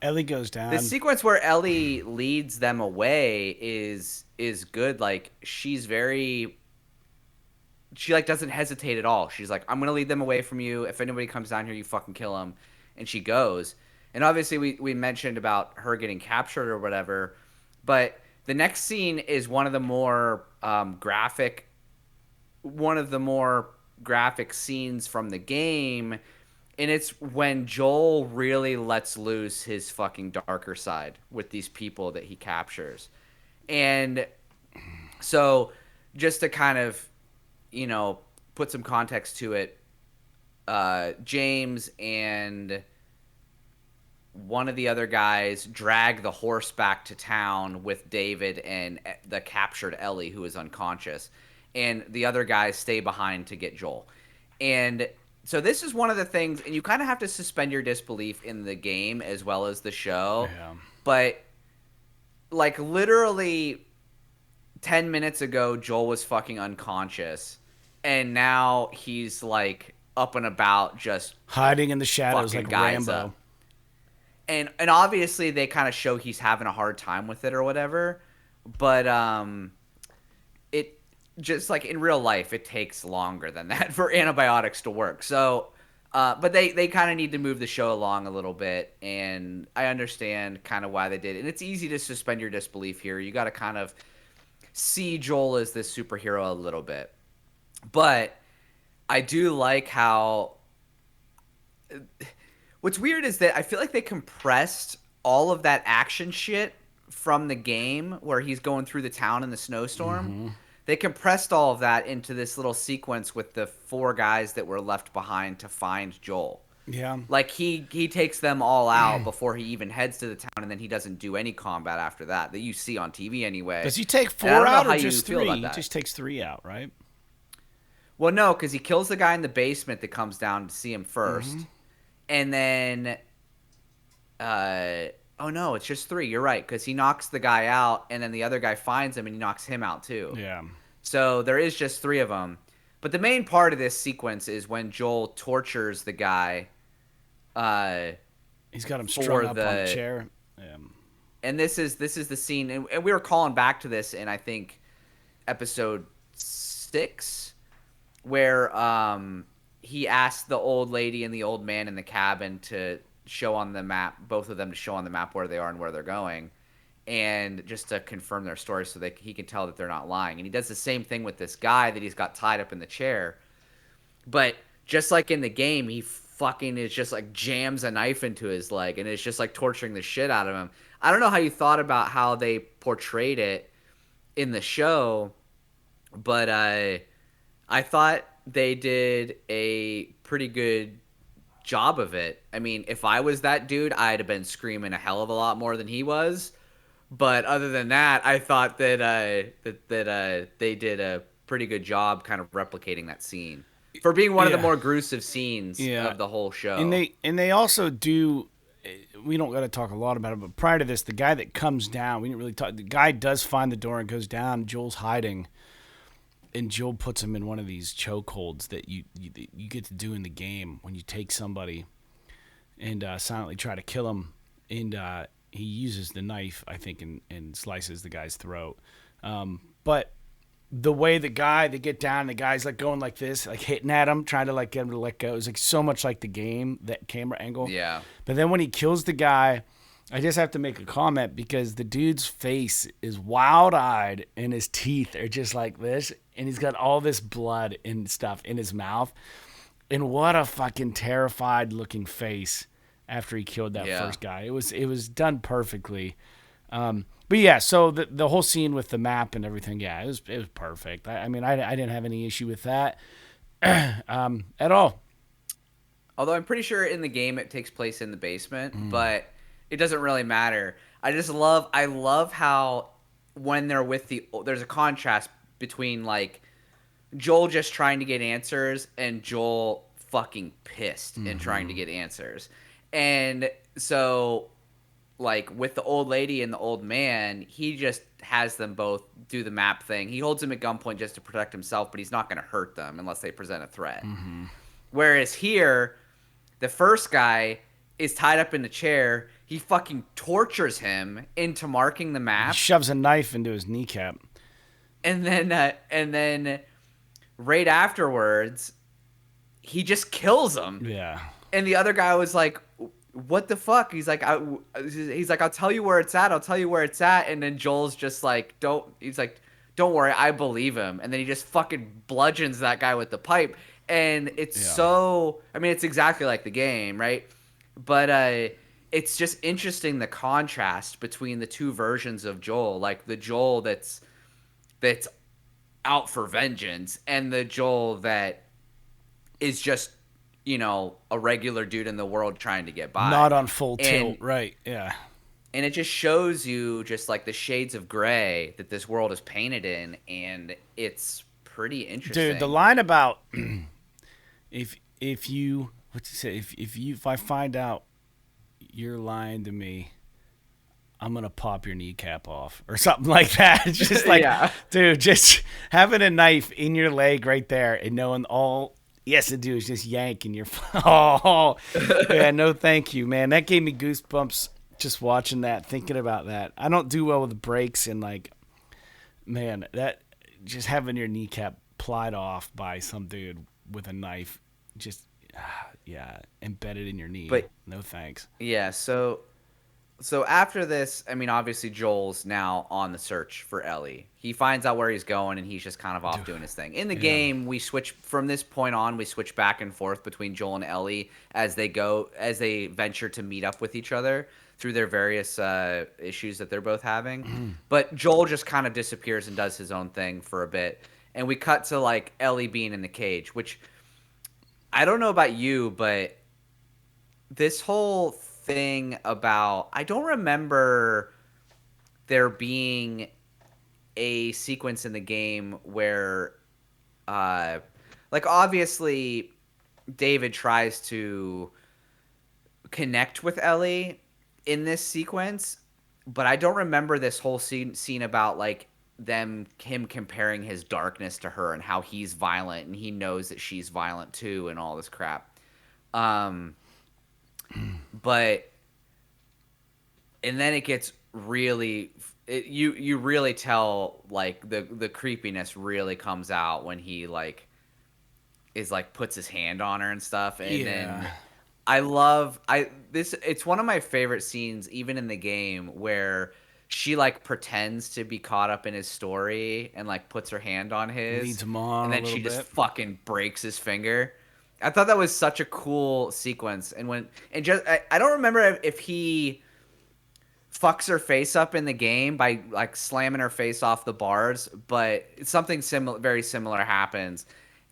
Ellie goes the down. sequence where Ellie leads them away is good. Like she like doesn't hesitate at all. She's like, I'm gonna lead them away from you. If anybody comes down here, you fucking kill them. And she goes. And obviously, we mentioned about her getting captured or whatever, but the next scene is one of the more graphic scenes from the game, and it's when Joel really lets loose his fucking darker side with these people that he captures. And so, just to kind of, you know, put some context to it, James and one of the other guys drag the horse back to town with David and the captured Ellie, who is unconscious. And the other guys stay behind to get Joel. And so this is one of the things, and you kind of have to suspend your disbelief in the game as well as the show. Yeah. But, like, literally 10 minutes ago, Joel was fucking unconscious. And now he's, like, up and about just Hiding in the shadows fucking like guys Rambo. up. And obviously they kind of show he's having a hard time with it or whatever, but it just like in real life it takes longer than that for antibiotics to work. So but they kind of need to move the show along a little bit, and I understand kind of why they did it. And it's easy to suspend your disbelief here. You got to kind of see Joel as this superhero a little bit, but I do like how what's weird is that I feel like they compressed all of that action shit from the game where he's going through the town in the snowstorm. Mm-hmm. They compressed all of that into this little sequence with the four guys that were left behind to find Joel. Yeah. Like he takes them all out before he even heads to the town, and then he doesn't do any combat after that you see on TV anyway. Does he take And I four don't know out how or you just feel three? about He that. just takes three out, right? Well, no, because he kills the guy in the basement that comes down to see him 1st, Mm-hmm. and then, oh no, it's just three. You're right, because he knocks the guy out, and then the other guy finds him and he knocks him out too. Yeah. So there is just three of them. But the main part of this sequence is when Joel tortures the guy. He's got him For strung up on the- a chair. And this is the scene, and we were calling back to this in I think episode 6, where he asked the old lady and the old man in the cabin to show on the map, both of them to show on the map where they are and where they're going, and just to confirm their story so that he can tell that they're not lying. And he does the same thing with this guy that he's got tied up in the chair. But just like in the game, he fucking is just like jams a knife into his leg and it's just like torturing the shit out of him. I don't know how you thought about how they portrayed it in the show, but I thought they did a pretty good job of it. I mean, if I was that dude, I'd have been screaming a hell of a lot more than he was. But other than that, I thought that they did a pretty good job kind of replicating that scene for being one of the more gruesome scenes of the whole show. And they also do. We don't got to talk a lot about it, but prior to this, the guy that comes down, we didn't really talk. The guy does find the door and goes down. Joel's hiding, and Joel puts him in one of these chokeholds that you get to do in the game when you take somebody and silently try to kill him, and he uses the knife, I think, and slices the guy's throat. But the way they get down, the guy's like going like this, like hitting at him, trying to like get him to let go. It's like so much like the game, that camera angle. Yeah. But then when he kills the guy, I just have to make a comment because the dude's face is wild-eyed and his teeth are just like this, and he's got all this blood and stuff in his mouth. And what a fucking terrified looking face after he killed that first guy. It was done perfectly. But yeah, so the whole scene with the map and everything, it was perfect. I mean, I didn't have any issue with that at all. Although I'm pretty sure in the game it takes place in the basement, but it doesn't really matter. I love how when they're with there's a contrast between like Joel just trying to get answers and Joel fucking pissed and trying to get answers. And so like with the old lady and the old man, he just has them both do the map thing. He holds them at gunpoint just to protect himself, but he's not going to hurt them unless they present a threat. Whereas here, the first guy is tied up in the chair. He fucking tortures him into marking the map. He shoves a knife into his kneecap. And then right afterwards, he just kills him. Yeah. And the other guy was like, what the fuck? He's like, I'll tell you where it's at. I'll tell you where it's at. And then Joel's just like, don't worry. I believe him. And then he just fucking bludgeons that guy with the pipe. And it's it's exactly like the game, right? But it's just interesting, the contrast between the two versions of Joel, like the Joel that's out for vengeance and the Joel that is just, a regular dude in the world trying to get by. Not on full tilt, right, yeah. And it just shows you just like the shades of gray that this world is painted in, and it's pretty interesting. Dude, the line about if I find out you're lying to me, I'm going to pop your kneecap off or something like that. It's just like, dude, just having a knife in your leg right there and knowing all he has to do is just yank and you're no thank you, man. That gave me goosebumps just watching that, thinking about that. I don't do well with breaks and like, man, that just having your kneecap plied off by some dude with a knife, just embedded in your knee. But no thanks. Yeah, so after this, I mean, obviously Joel's now on the search for Ellie. He finds out where he's going, and he's just kind of off doing his thing. In the game, we switch from this point on. We switch back and forth between Joel and Ellie as they venture to meet up with each other through their various issues that they're both having. But Joel just kind of disappears and does his own thing for a bit, and we cut to like Ellie being in the cage, which I don't know about you, but this whole thing about, I don't remember there being a sequence in the game where like obviously David tries to connect with Ellie in this sequence, but I don't remember this whole scene about like him comparing his darkness to her and how he's violent and he knows that she's violent too and all this crap. But and then it gets really you really tell like the creepiness really comes out when he like is like puts his hand on her and stuff, and Yeah. then I love I this it's one of my favorite scenes even in the game where she like pretends to be caught up in his story and like puts her hand on Leads his, him on and a then little she just bit. fucking breaks his finger. I thought that was such a cool sequence, and I don't remember if he fucks her face up in the game by like slamming her face off the bars, but something similar, very similar happens,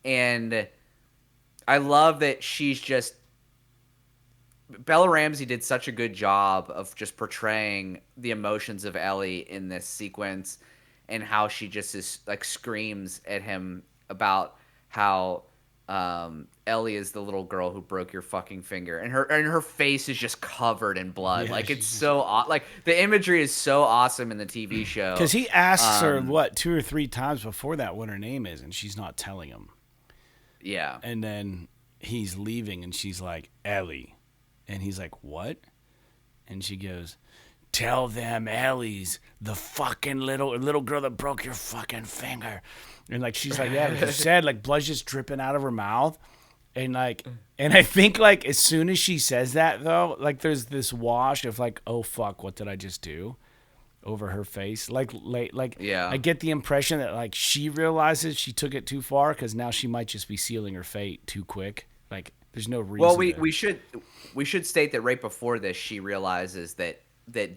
and I love that she's just Bella Ramsey did such a good job of just portraying the emotions of Ellie in this sequence, and how she just is like screams at him about how Ellie is the little girl who broke your fucking finger, and her face is just covered in blood. Yeah, Like it's she's just so like the imagery is so awesome in the TV show. because he asks her Um, what 2 or 3 times before that what her name is, and she's not telling him. yeah, And then he's leaving, and she's like, Ellie. And he's like, what? And she goes, tell them Ellie's the fucking little girl that broke your fucking finger. And like she's like, yeah, like you said, like blood's just dripping out of her mouth. And like, and I think like as soon as she says that though, like there's this wash of like, oh fuck, what did I just do? Over her face. Like yeah. I get the impression that like she realizes she took it too far, because now she might just be sealing her fate too quick. Like there's no reason. Well, to, we should state that right before this, she realizes that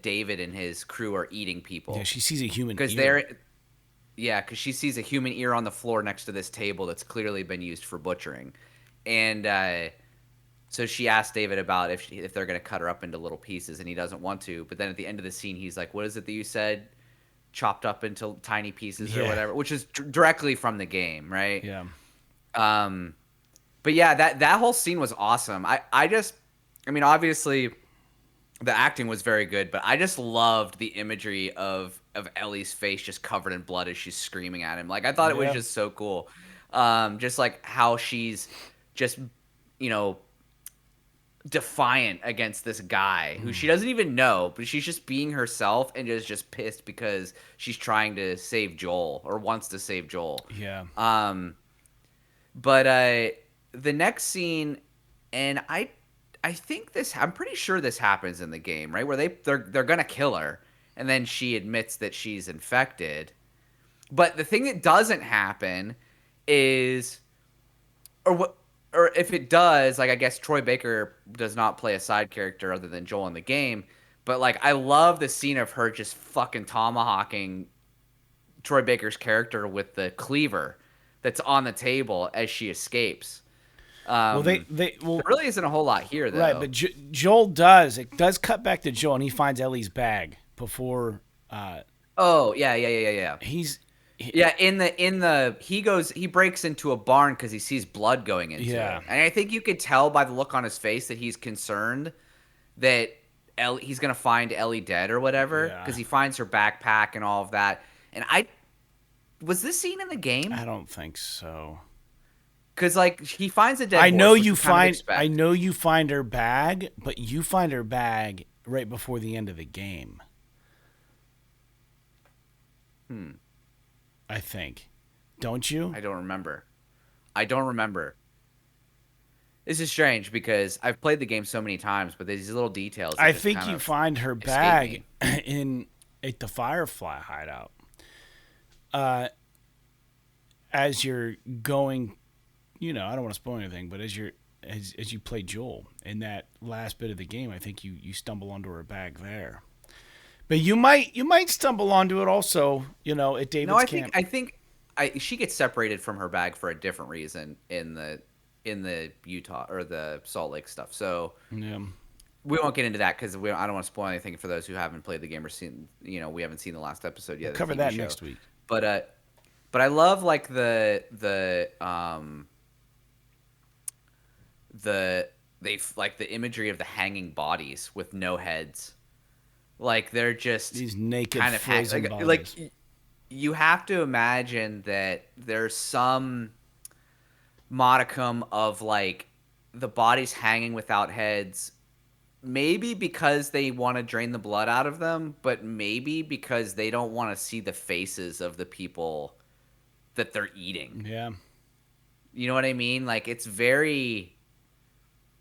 David and his crew are eating people. yeah, she sees a human Because ear. because she sees a human ear on the floor next to this table that's clearly been used for butchering, and so she asks David about if they're going to cut her up into little pieces, and he doesn't want to. But then at the end of the scene, he's like, "What is it that you said? Chopped up into tiny pieces or Yeah. whatever," which is directly from the game, right? Yeah. But yeah, that whole scene was awesome. I mean, obviously the acting was very good, but I just loved the imagery of Ellie's face just covered in blood as she's screaming at him. Like I thought it was Yeah. just so cool. Just like how she's just, you know, defiant against this guy who she doesn't even know, but she's just being herself and is just pissed because she's trying to save Joel or wants to save Joel. Yeah. But the next scene, and I think I'm pretty sure this happens in the game, right? Where they're gonna kill her, and then she admits that she's infected. But the thing that doesn't happen is, or if it does, like I guess Troy Baker does not play a side character other than Joel in the game. But like I love the scene of her just fucking tomahawking Troy Baker's character with the cleaver that's on the table as she escapes. Well, There well, really isn't a whole lot here, though. right, but Joel does. It does cut back to Joel, and he finds Ellie's bag before Oh yeah. he's. Yeah, he breaks into a barn because he sees blood going into Yeah. it, and I think you could tell by the look on his face that he's concerned that he's gonna find Ellie dead or whatever, Yeah. because he finds her backpack and all of that. And was this scene in the game? I don't think so. Because like he finds a dead. I know horse, which you kind of find. expect. I know you find her bag, but you find her bag right before the end of the game. I think. Don't you? I don't remember. This is strange because I've played the game so many times, but there's these little details. That I just think kind you of find her escape bag me. at the Firefly hideout. As you're going, I don't want to spoil anything, but as you play Joel in that last bit of the game, I think you stumble onto her bag there. But you might stumble onto it also, at David's No, camp. I think she gets separated from her bag for a different reason in the Utah or the Salt Lake stuff. So Yeah. we won't get into that because I don't want to spoil anything for those who haven't played the game or seen. We haven't seen the last episode yet. We'll of the cover TV that show. next week. But I love like the imagery of the hanging bodies with no heads. Like they're just These naked kind of frozen like, bodies. like you have to imagine that there's some modicum of like the bodies hanging without heads, maybe because they want to drain the blood out of them, but maybe because they don't want to see the faces of the people that they're eating. Yeah. You know what I mean? Like it's very,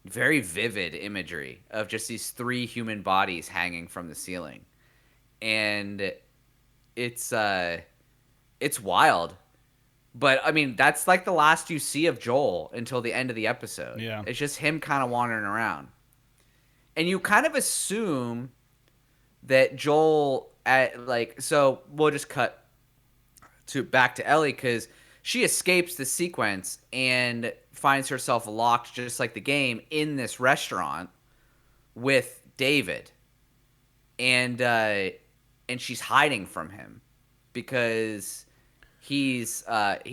very vivid imagery of just these three human bodies hanging from the ceiling, and it's it's wild. But I mean, that's like the last you see of Joel until the end of the episode. Yeah. It's just him kind of wandering around, and you kind of assume that Joel at like so we'll just cut to back to Ellie because she escapes the sequence and finds herself locked just like the game in this restaurant with David, and she's hiding from him because he's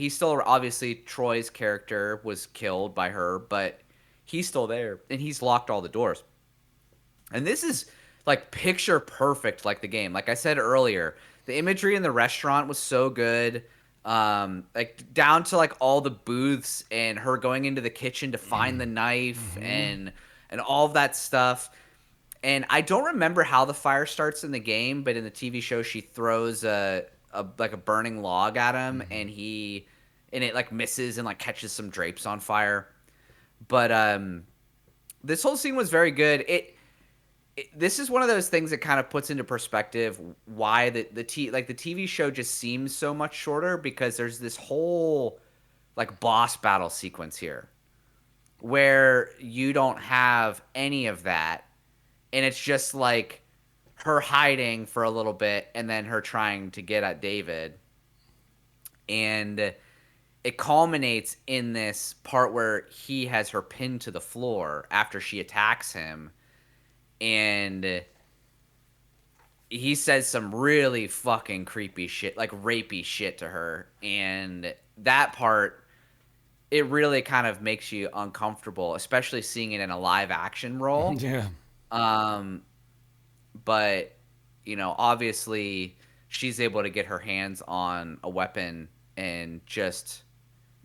still obviously Troy's character was killed by her, but he's still there and he's locked all the doors. And this is like picture perfect, like the game. Like I said earlier, the imagery in the restaurant was so good. Like down to like all the booths and her going into the kitchen to find the knife and all of that stuff. And I don't remember how the fire starts in the game, but in the TV show, she throws a burning log at him, and it like misses and like catches some drapes on fire. But this whole scene was very good. This is one of those things that kind of puts into perspective why the TV show just seems so much shorter, because there's this whole like boss battle sequence here where you don't have any of that, and it's just like her hiding for a little bit and then her trying to get at David, and it culminates in this part where he has her pinned to the floor after she attacks him. And he says some really fucking creepy shit, like rapey shit to her. And that part, it really kind of makes you uncomfortable, especially seeing it in a live action role. Yeah. But, you know, obviously she's able to get her hands on a weapon and just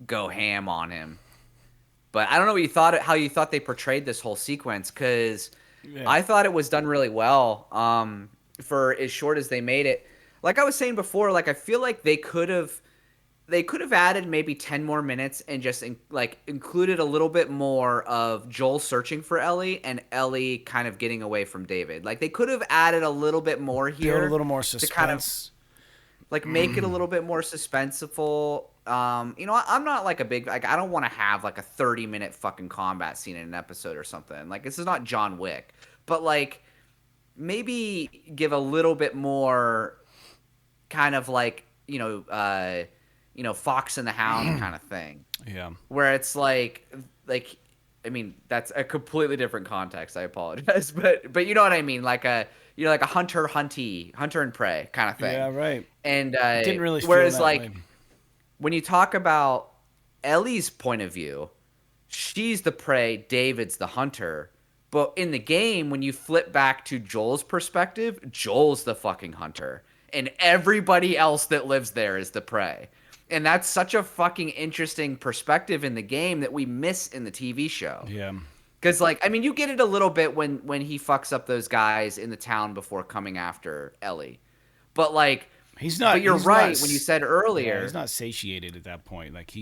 go ham on him. But I don't know what you thought, how you thought they portrayed this whole sequence, because I thought it was done really well for as short as they made it. Like I was saying before, like I feel like they could have added maybe 10 more minutes and just included a little bit more of Joel searching for Ellie and Ellie kind of getting away from David. Like they could have added a little bit more here. Build a little more suspense. To kind of like make it a little bit more suspenseful. You know, I'm not like a big, like, I don't want to have like a 30-minute fucking combat scene in an episode or something. Like, this is not John Wick, but like maybe give a little bit more kind of like, Fox and the Hound kind of thing. Yeah. Where it's like, I mean, that's a completely different context. I apologize, but you know what I mean? Like like a hunter and prey kind of thing. Yeah, right. And didn't really feel whereas that like way. when you talk about Ellie's point of view, she's the prey, David's the hunter. But in the game, when you flip back to Joel's perspective, Joel's the fucking hunter, and everybody else that lives there is the prey. And that's such a fucking interesting perspective in the game that we miss in the TV show. Yeah. Because, like, I mean, you get it a little bit when he fucks up those guys in the town before coming after Ellie. But, like, he's not. But you're he's right not, when you said earlier. Yeah, he's not satiated at that point. Like,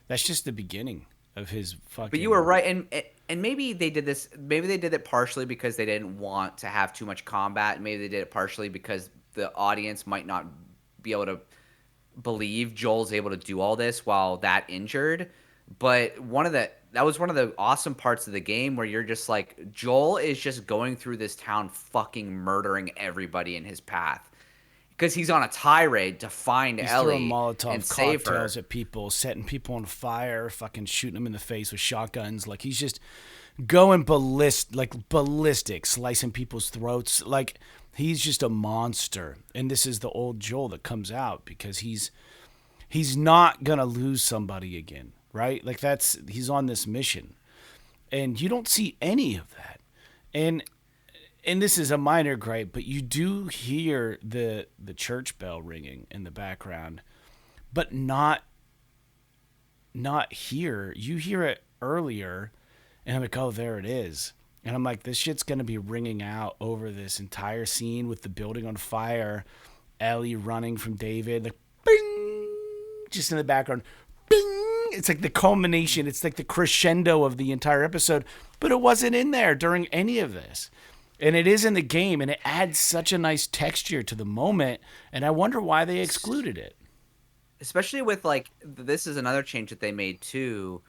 that's just the beginning of his fucking. But you were right. And maybe they did this. Maybe they did it partially because they didn't want to have too much combat. Maybe they did it partially because the audience might not be able to believe Joel's able to do all this while that injured. But that was one of the awesome parts of the game where you're just like, Joel is just going through this town fucking murdering everybody in his path because he's on a tirade to find Ellie throwing Molotov and save her. cocktails at people, setting people on fire, fucking shooting them in the face with shotguns. Like, he's just going ballistic, slicing people's throats. Like, he's just a monster. And this is the old Joel that comes out because he's not gonna lose somebody again, right? Like, he's on this mission, and you don't see any of that. And this is a minor gripe, but you do hear the church bell ringing in the background, but not here. You hear it earlier, and I'm like, oh, there it is. And I'm like, this shit's going to be ringing out over this entire scene with the building on fire, Ellie running from David, like, bing, just in the background, bing, It's like the culmination. It's like the crescendo of the entire episode, but it wasn't in there during any of this. And it is in the game, and it adds such a nice texture to the moment, and I wonder why they excluded it. Especially with, like, this is another change that they made too,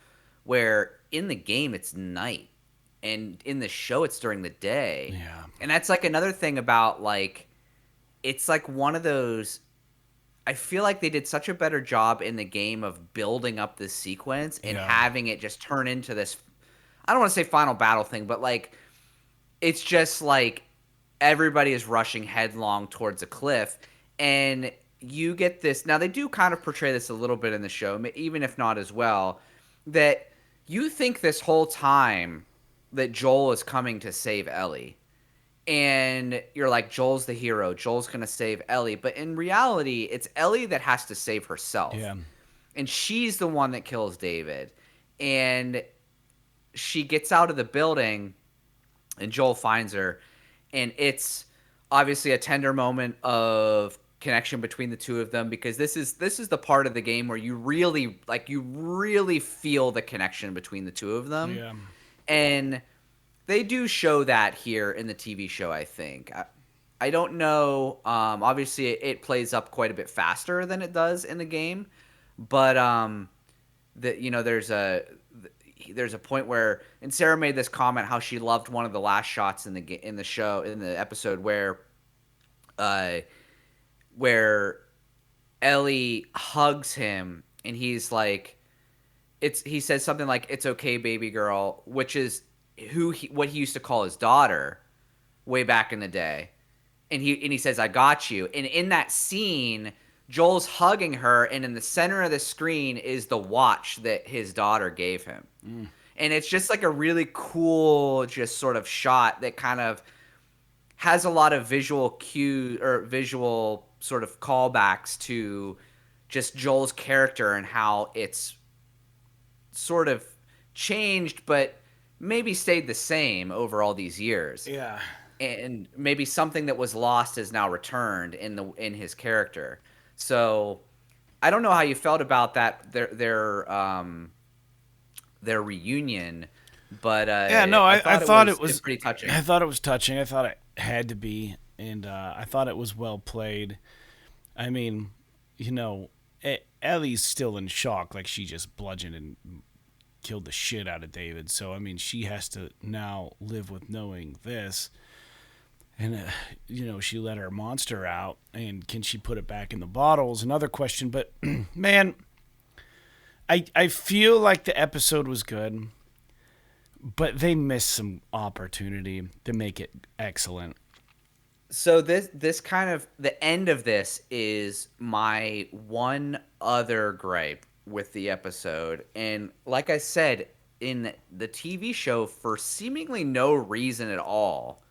where in the game it's night and in the show it's during the day. Yeah. And that's like another thing about, like, it's like one of those, I feel like they did such a better job in the game of building up this sequence and Yeah. having it just turn into this, I don't want to say final battle thing, but like it's just like everybody is rushing headlong towards a cliff, and you get this. Now they do kind of portray this a little bit in the show, even if not as well, that you think this whole time that Joel is coming to save Ellie, and you're like, Joel's the hero, Joel's gonna save Ellie, but in reality it's Ellie that has to save herself. Yeah. And she's the one that kills David, and she gets out of the building and Joel finds her, and it's obviously a tender moment of connection between the two of them, because this is the part of the game where you really feel the connection between the two of them. Yeah. And they do show that here in the TV show, I think. I don't know. Obviously, it plays up quite a bit faster than it does in the game, but there's a point where, and Sarah made this comment how she loved one of the last shots in the episode where Ellie hugs him and he's like, he says something like, "It's okay, baby girl," which is what he used to call his daughter way back in the day. And he says, "I got you." And in that scene, Joel's hugging her, and in the center of the screen is the watch that his daughter gave him. And it's just like a really cool, just sort of shot that kind of has a lot of visual cue or visual sort of callbacks to just Joel's character and how it's sort of changed, but maybe stayed the same over all these years. Yeah. And maybe something that was lost is now returned in his character. So I don't know how you felt about that their reunion, but I thought it was pretty touching. I thought it was touching. I thought it had to be, and I thought it was well played. I mean, Ellie's still in shock, like she just bludgeoned and killed the shit out of David. So I mean, she has to now live with knowing this. And, she let her monster out, and can she put it back in the bottle is another question. But, man, I feel like the episode was good, but they missed some opportunity to make it excellent. So this kind of, the end of this is my one other gripe with the episode. And like I said, in the TV show, for seemingly no reason at all,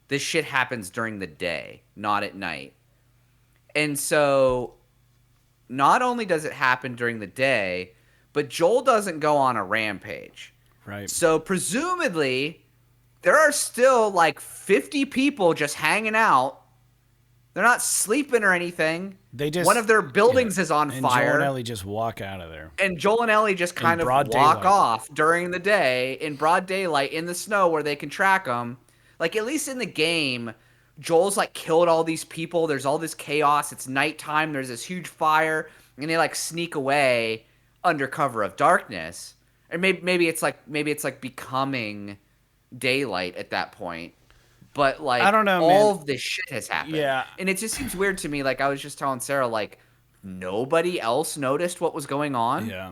this shit happens during the day, not at night. And so not only does it happen during the day, but Joel doesn't go on a rampage. Right. So presumably there are still like 50 people just hanging out. They're not sleeping or anything. One of their buildings is on fire. Joel and Ellie just walk out of there. And Joel and Ellie just kind of walk off during the day in broad daylight in the snow where they can track them. Like, at least in the game, Joel's, like, killed all these people. There's all this chaos. It's nighttime. There's this huge fire. And they, like, sneak away under cover of darkness. And maybe it's like becoming daylight at that point. But, like, I don't know, all man. of this shit has happened. Yeah. And it just seems weird to me. Like, I was just telling Sarah, like, nobody else noticed what was going on. Yeah.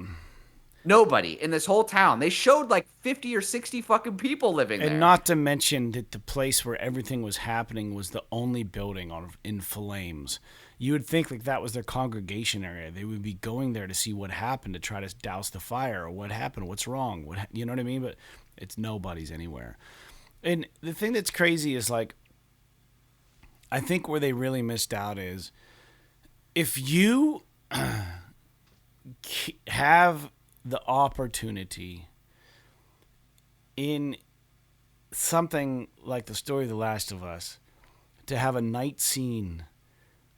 Nobody in this whole town. They showed like 50 or 60 fucking people living there. And not to mention that the place where everything was happening was the only building in flames. You would think like that was their congregation area. They would be going there to see what happened, to try to douse the fire, or what happened, what's wrong, you know what I mean? But it's nobody's anywhere. And the thing that's crazy is, like, I think where they really missed out is if you have the opportunity in something like the story of The Last of Us to have a night scene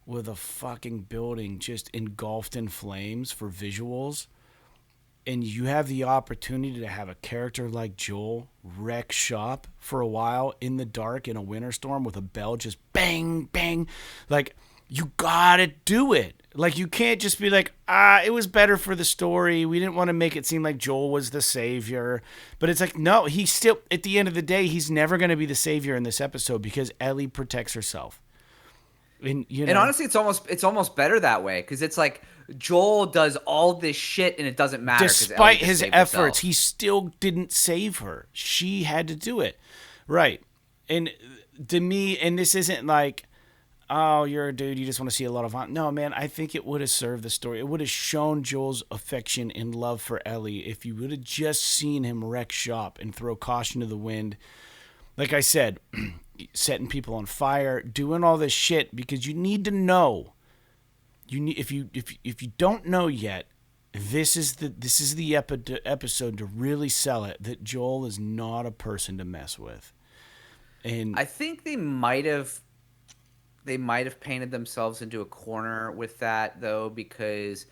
with a fucking building just engulfed in flames for visuals, and you have the opportunity to have a character like Joel wreck shop for a while in the dark in a winter storm with a bell just bang, bang, like, you gotta do it. Like, you can't just be like, it was better for the story. We didn't want to make it seem like Joel was the savior. But it's like, no, he's still, at the end of the day, he's never going to be the savior in this episode because Ellie protects herself. And, And honestly, it's almost better that way, because it's like Joel does all this shit and it doesn't matter. Despite his efforts, he still didn't save her. She had to do it. Right. And to me, and this isn't like, oh, you're a dude, you just want to see a lot of violence. No, man, I think it would have served the story. It would have shown Joel's affection and love for Ellie if you would have just seen him wreck shop and throw caution to the wind. Like I said, setting people on fire, doing all this shit, because you need to know. You need, if you don't know yet, this is the episode to really sell it, that Joel is not a person to mess with. And I think they might have painted themselves into a corner with that, though, because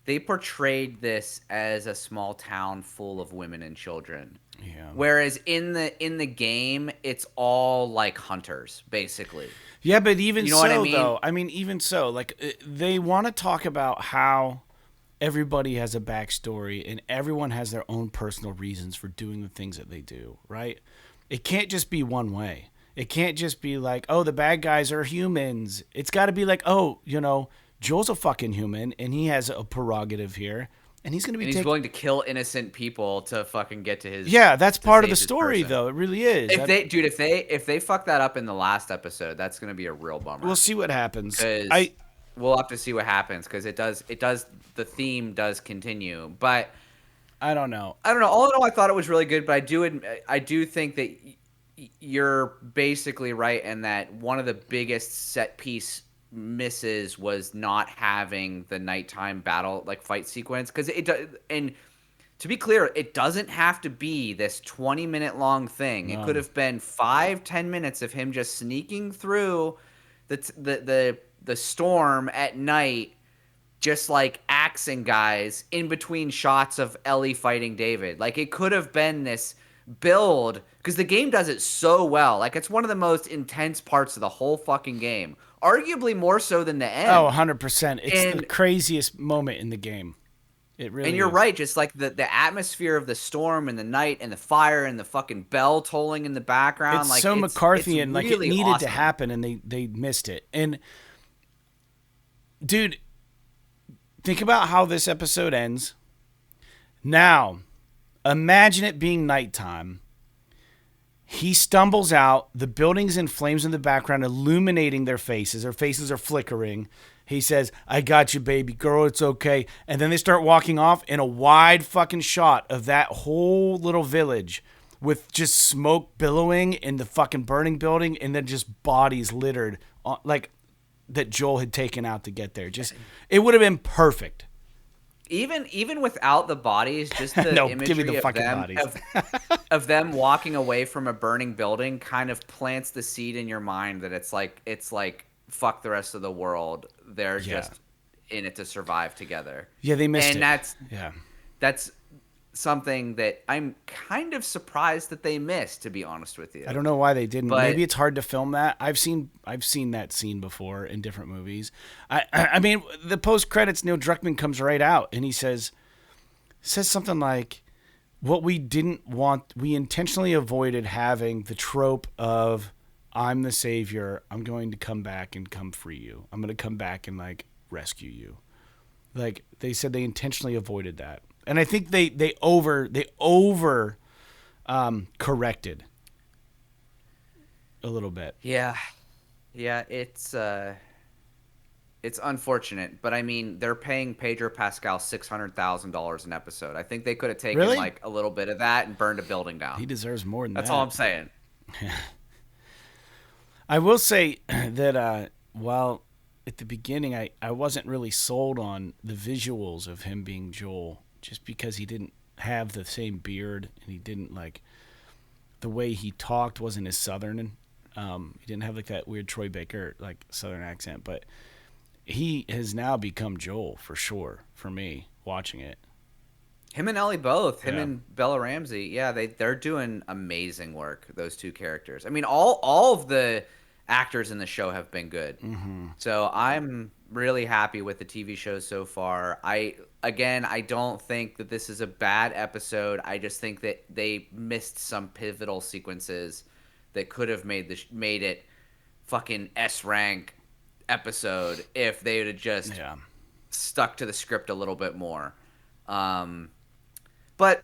they portrayed this as a small town full of women and children. yeah. Whereas in the game, it's all like hunters, basically. Yeah, but even You know so, what I mean? though, I mean, even so, like, they want to talk about how everybody has a backstory and everyone has their own personal reasons for doing the things that they do, right? It can't just be one way. It can't just be like, oh, the bad guys are humans. It's got to be like, oh, Joel's a fucking human and he has a prerogative here, and he's going to be And he's willing to kill innocent people to fucking get to his. Yeah, that's part of the save his story, person. though. It really is. If they fuck that up in the last episode, that's going to be a real bummer. We'll see what happens. 'Cause we'll have to see what happens, because it does. The theme does continue, but I don't know. All in all, I thought it was really good. But I do think that you're basically right in that one of the biggest set piece misses was not having the nighttime battle, like, fight sequence, because and to be clear, it doesn't have to be this 20-minute long thing. It could have been 5-10 minutes of him just sneaking through the storm at night, just like axing guys in between shots of Ellie fighting David. Like, it could have been this build, because the game does it so well. Like, it's one of the most intense parts of the whole fucking game, arguably more so than the end. Oh, 100%. It's the craziest moment in the game. It really And you're is. right, just like the atmosphere of the storm and the night and the fire and the fucking bell tolling in the background. It's like, so McCarthyan, it's like, it really needed awesome. to happen, and they missed it. And, dude, think about how this episode ends. Now, imagine it being nighttime. He stumbles out. The building's in flames in the background, illuminating their faces. Their faces are flickering. He says, I got you, baby girl. It's okay. And then they start walking off in a wide fucking shot of that whole little village with just smoke billowing in the fucking burning building, and then just bodies littered on, like, that Joel had taken out to get there. Just, it would have been perfect. Even without the bodies, just the No, imagery give me the of fucking them bodies. of them walking away from a burning building kind of plants the seed in your mind that it's like fuck the rest of the world. They're just in it to survive together. Yeah, they missed it. And that's something that I'm kind of surprised that they missed, to be honest with you. I don't know why they didn't. But Maybe it's hard to film that. I've seen that scene before in different movies. I mean, the post credits, Neil Druckmann comes right out and he says something like, "What we didn't want, we intentionally avoided having the trope of I'm the savior. I'm going to come back and come free you. I'm going to come back and, like, rescue you." Like, they said they intentionally avoided that. And I think they over corrected a little bit. Yeah, it's unfortunate, but I mean, they're paying Pedro Pascal $600,000 an episode. I think they could have taken Really? like a little bit of that and burned a building down. He deserves more than That's that. all I'm saying. I will say that while at the beginning I wasn't really sold on the visuals of him being Joel, just because he didn't have the same beard and he didn't, like, the way he talked wasn't as southern. He didn't have, like, that weird Troy Baker, like, southern accent, but he has now become Joel for sure for me watching it. Him and Ellie both. Him Yeah. and Bella Ramsey. Yeah, they're doing amazing work. Those two characters. I mean, all of the actors in the show have been good. Mm-hmm. So I'm really happy with the TV show so far. I don't think that this is a bad episode. I just think that they missed some pivotal sequences that could have made it fucking S rank episode if they would have just Yeah. stuck to the script a little bit more. But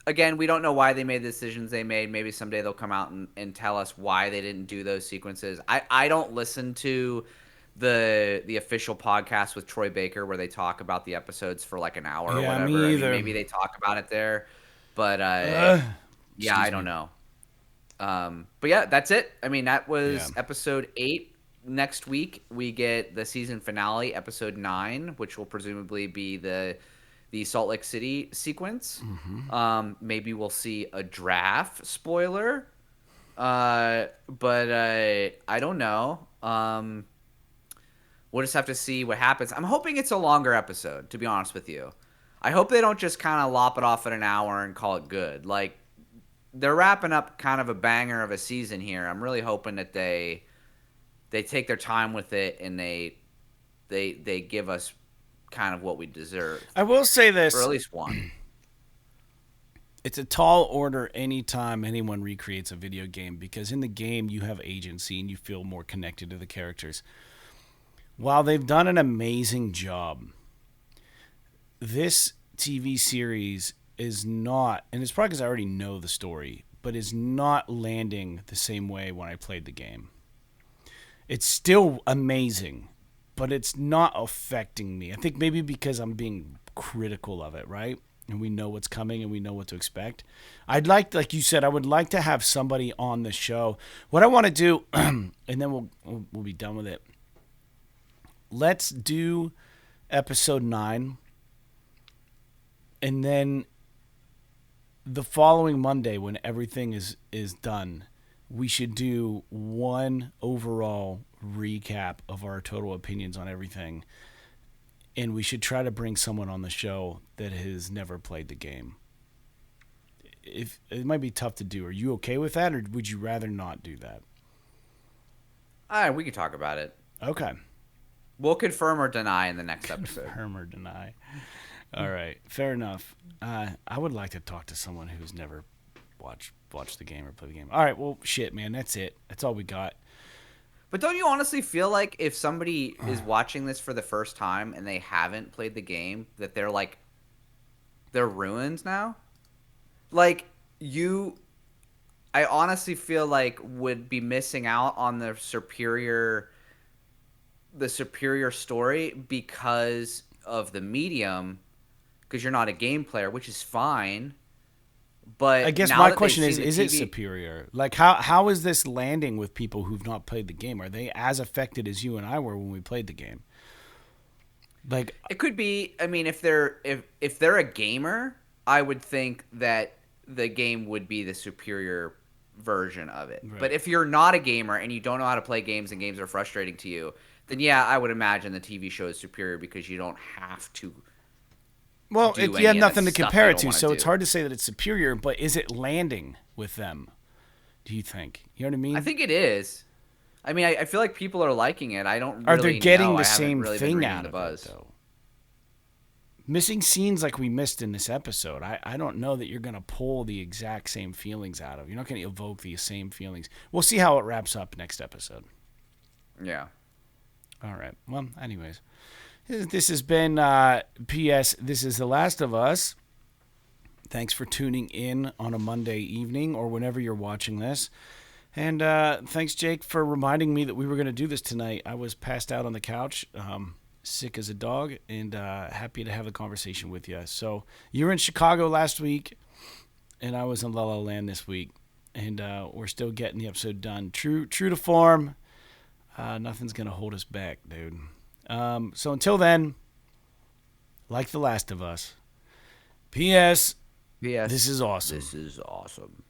again, we don't know why they made the decisions they made. Maybe someday they'll come out and tell us why they didn't do those sequences. I don't listen to the official podcast with Troy Baker where they talk about the episodes for like an hour or Yeah, whatever. me I mean, either. maybe they talk about it there, but yeah, I don't know. But yeah, that's it. I mean, that was episode 8. Next week we get the season finale, episode 9, which will presumably be the Salt Lake City sequence. Mm-hmm. Maybe we'll see a draft spoiler. But I don't know. We'll just have to see what happens. I'm hoping it's a longer episode, to be honest with you. I hope they don't just kind of lop it off at an hour and call it good. Like, they're wrapping up kind of a banger of a season here. I'm really hoping that they take their time with it and they give us kind of what we deserve. I will say this. Or at least one. It's a tall order anytime anyone recreates a video game because in the game you have agency and you feel more connected to the characters. While they've done an amazing job, this TV series is not, and it's probably because I already know the story, but is not landing the same way when I played the game. It's still amazing, but it's not affecting me. I think maybe because I'm being critical of it, right? And we know what's coming and we know what to expect. I'd like you said, I would like to have somebody on the show. What I want to do, and then we'll be done with it. Let's do episode 9, and then the following Monday, when everything is done, we should do one overall recap of our total opinions on everything. And we should try to bring someone on the show that has never played the game. If it might be tough to do. Are you okay with that, or would you rather not do that? All right, we can talk about it. Okay. We'll confirm or deny in the next episode. Confirm or deny. All right. Fair enough. I would like to talk to someone who's never watched the game or played the game. All right. Well, shit, man. That's it. That's all we got. But don't you honestly feel like if somebody is watching this for the first time and they haven't played the game, that they're ruined now? Like, I honestly feel like would be missing out on the superior story because of the medium, because you're not a game player, which is fine. But I guess my question is it superior? Like, how is this landing with people who've not played the game? Are they as affected as you and I were when we played the game? Like, it could be. I mean, if they're a gamer, I would think that the game would be the superior version of it. Right. But if you're not a gamer and you don't know how to play games and games are frustrating to you, then yeah, I would imagine the TV show is superior because you don't have to. Well, you have nothing to compare it to, so it's hard to say that it's superior, but is it landing with them, do you think? You know what I mean? I think it is. I mean, I feel like people are liking it. I don't Are really they getting know. the I same really thing out of it, though? Missing scenes like we missed in this episode, I don't know that you're going to pull the exact same feelings out of. You're not going to evoke the same feelings. We'll see how it wraps up next episode. Yeah. All right. Well, anyways. This has been P.S. This is The Last of Us. Thanks for tuning in on a Monday evening or whenever you're watching this. And thanks, Jake, for reminding me that we were going to do this tonight. I was passed out on the couch, sick as a dog, and happy to have a conversation with you. So you were in Chicago last week, and I was in La La Land this week. And we're still getting the episode done. True to form. Nothing's going to hold us back, dude. So until then, like The Last of Us. P.S. P.S. This is awesome. This is awesome.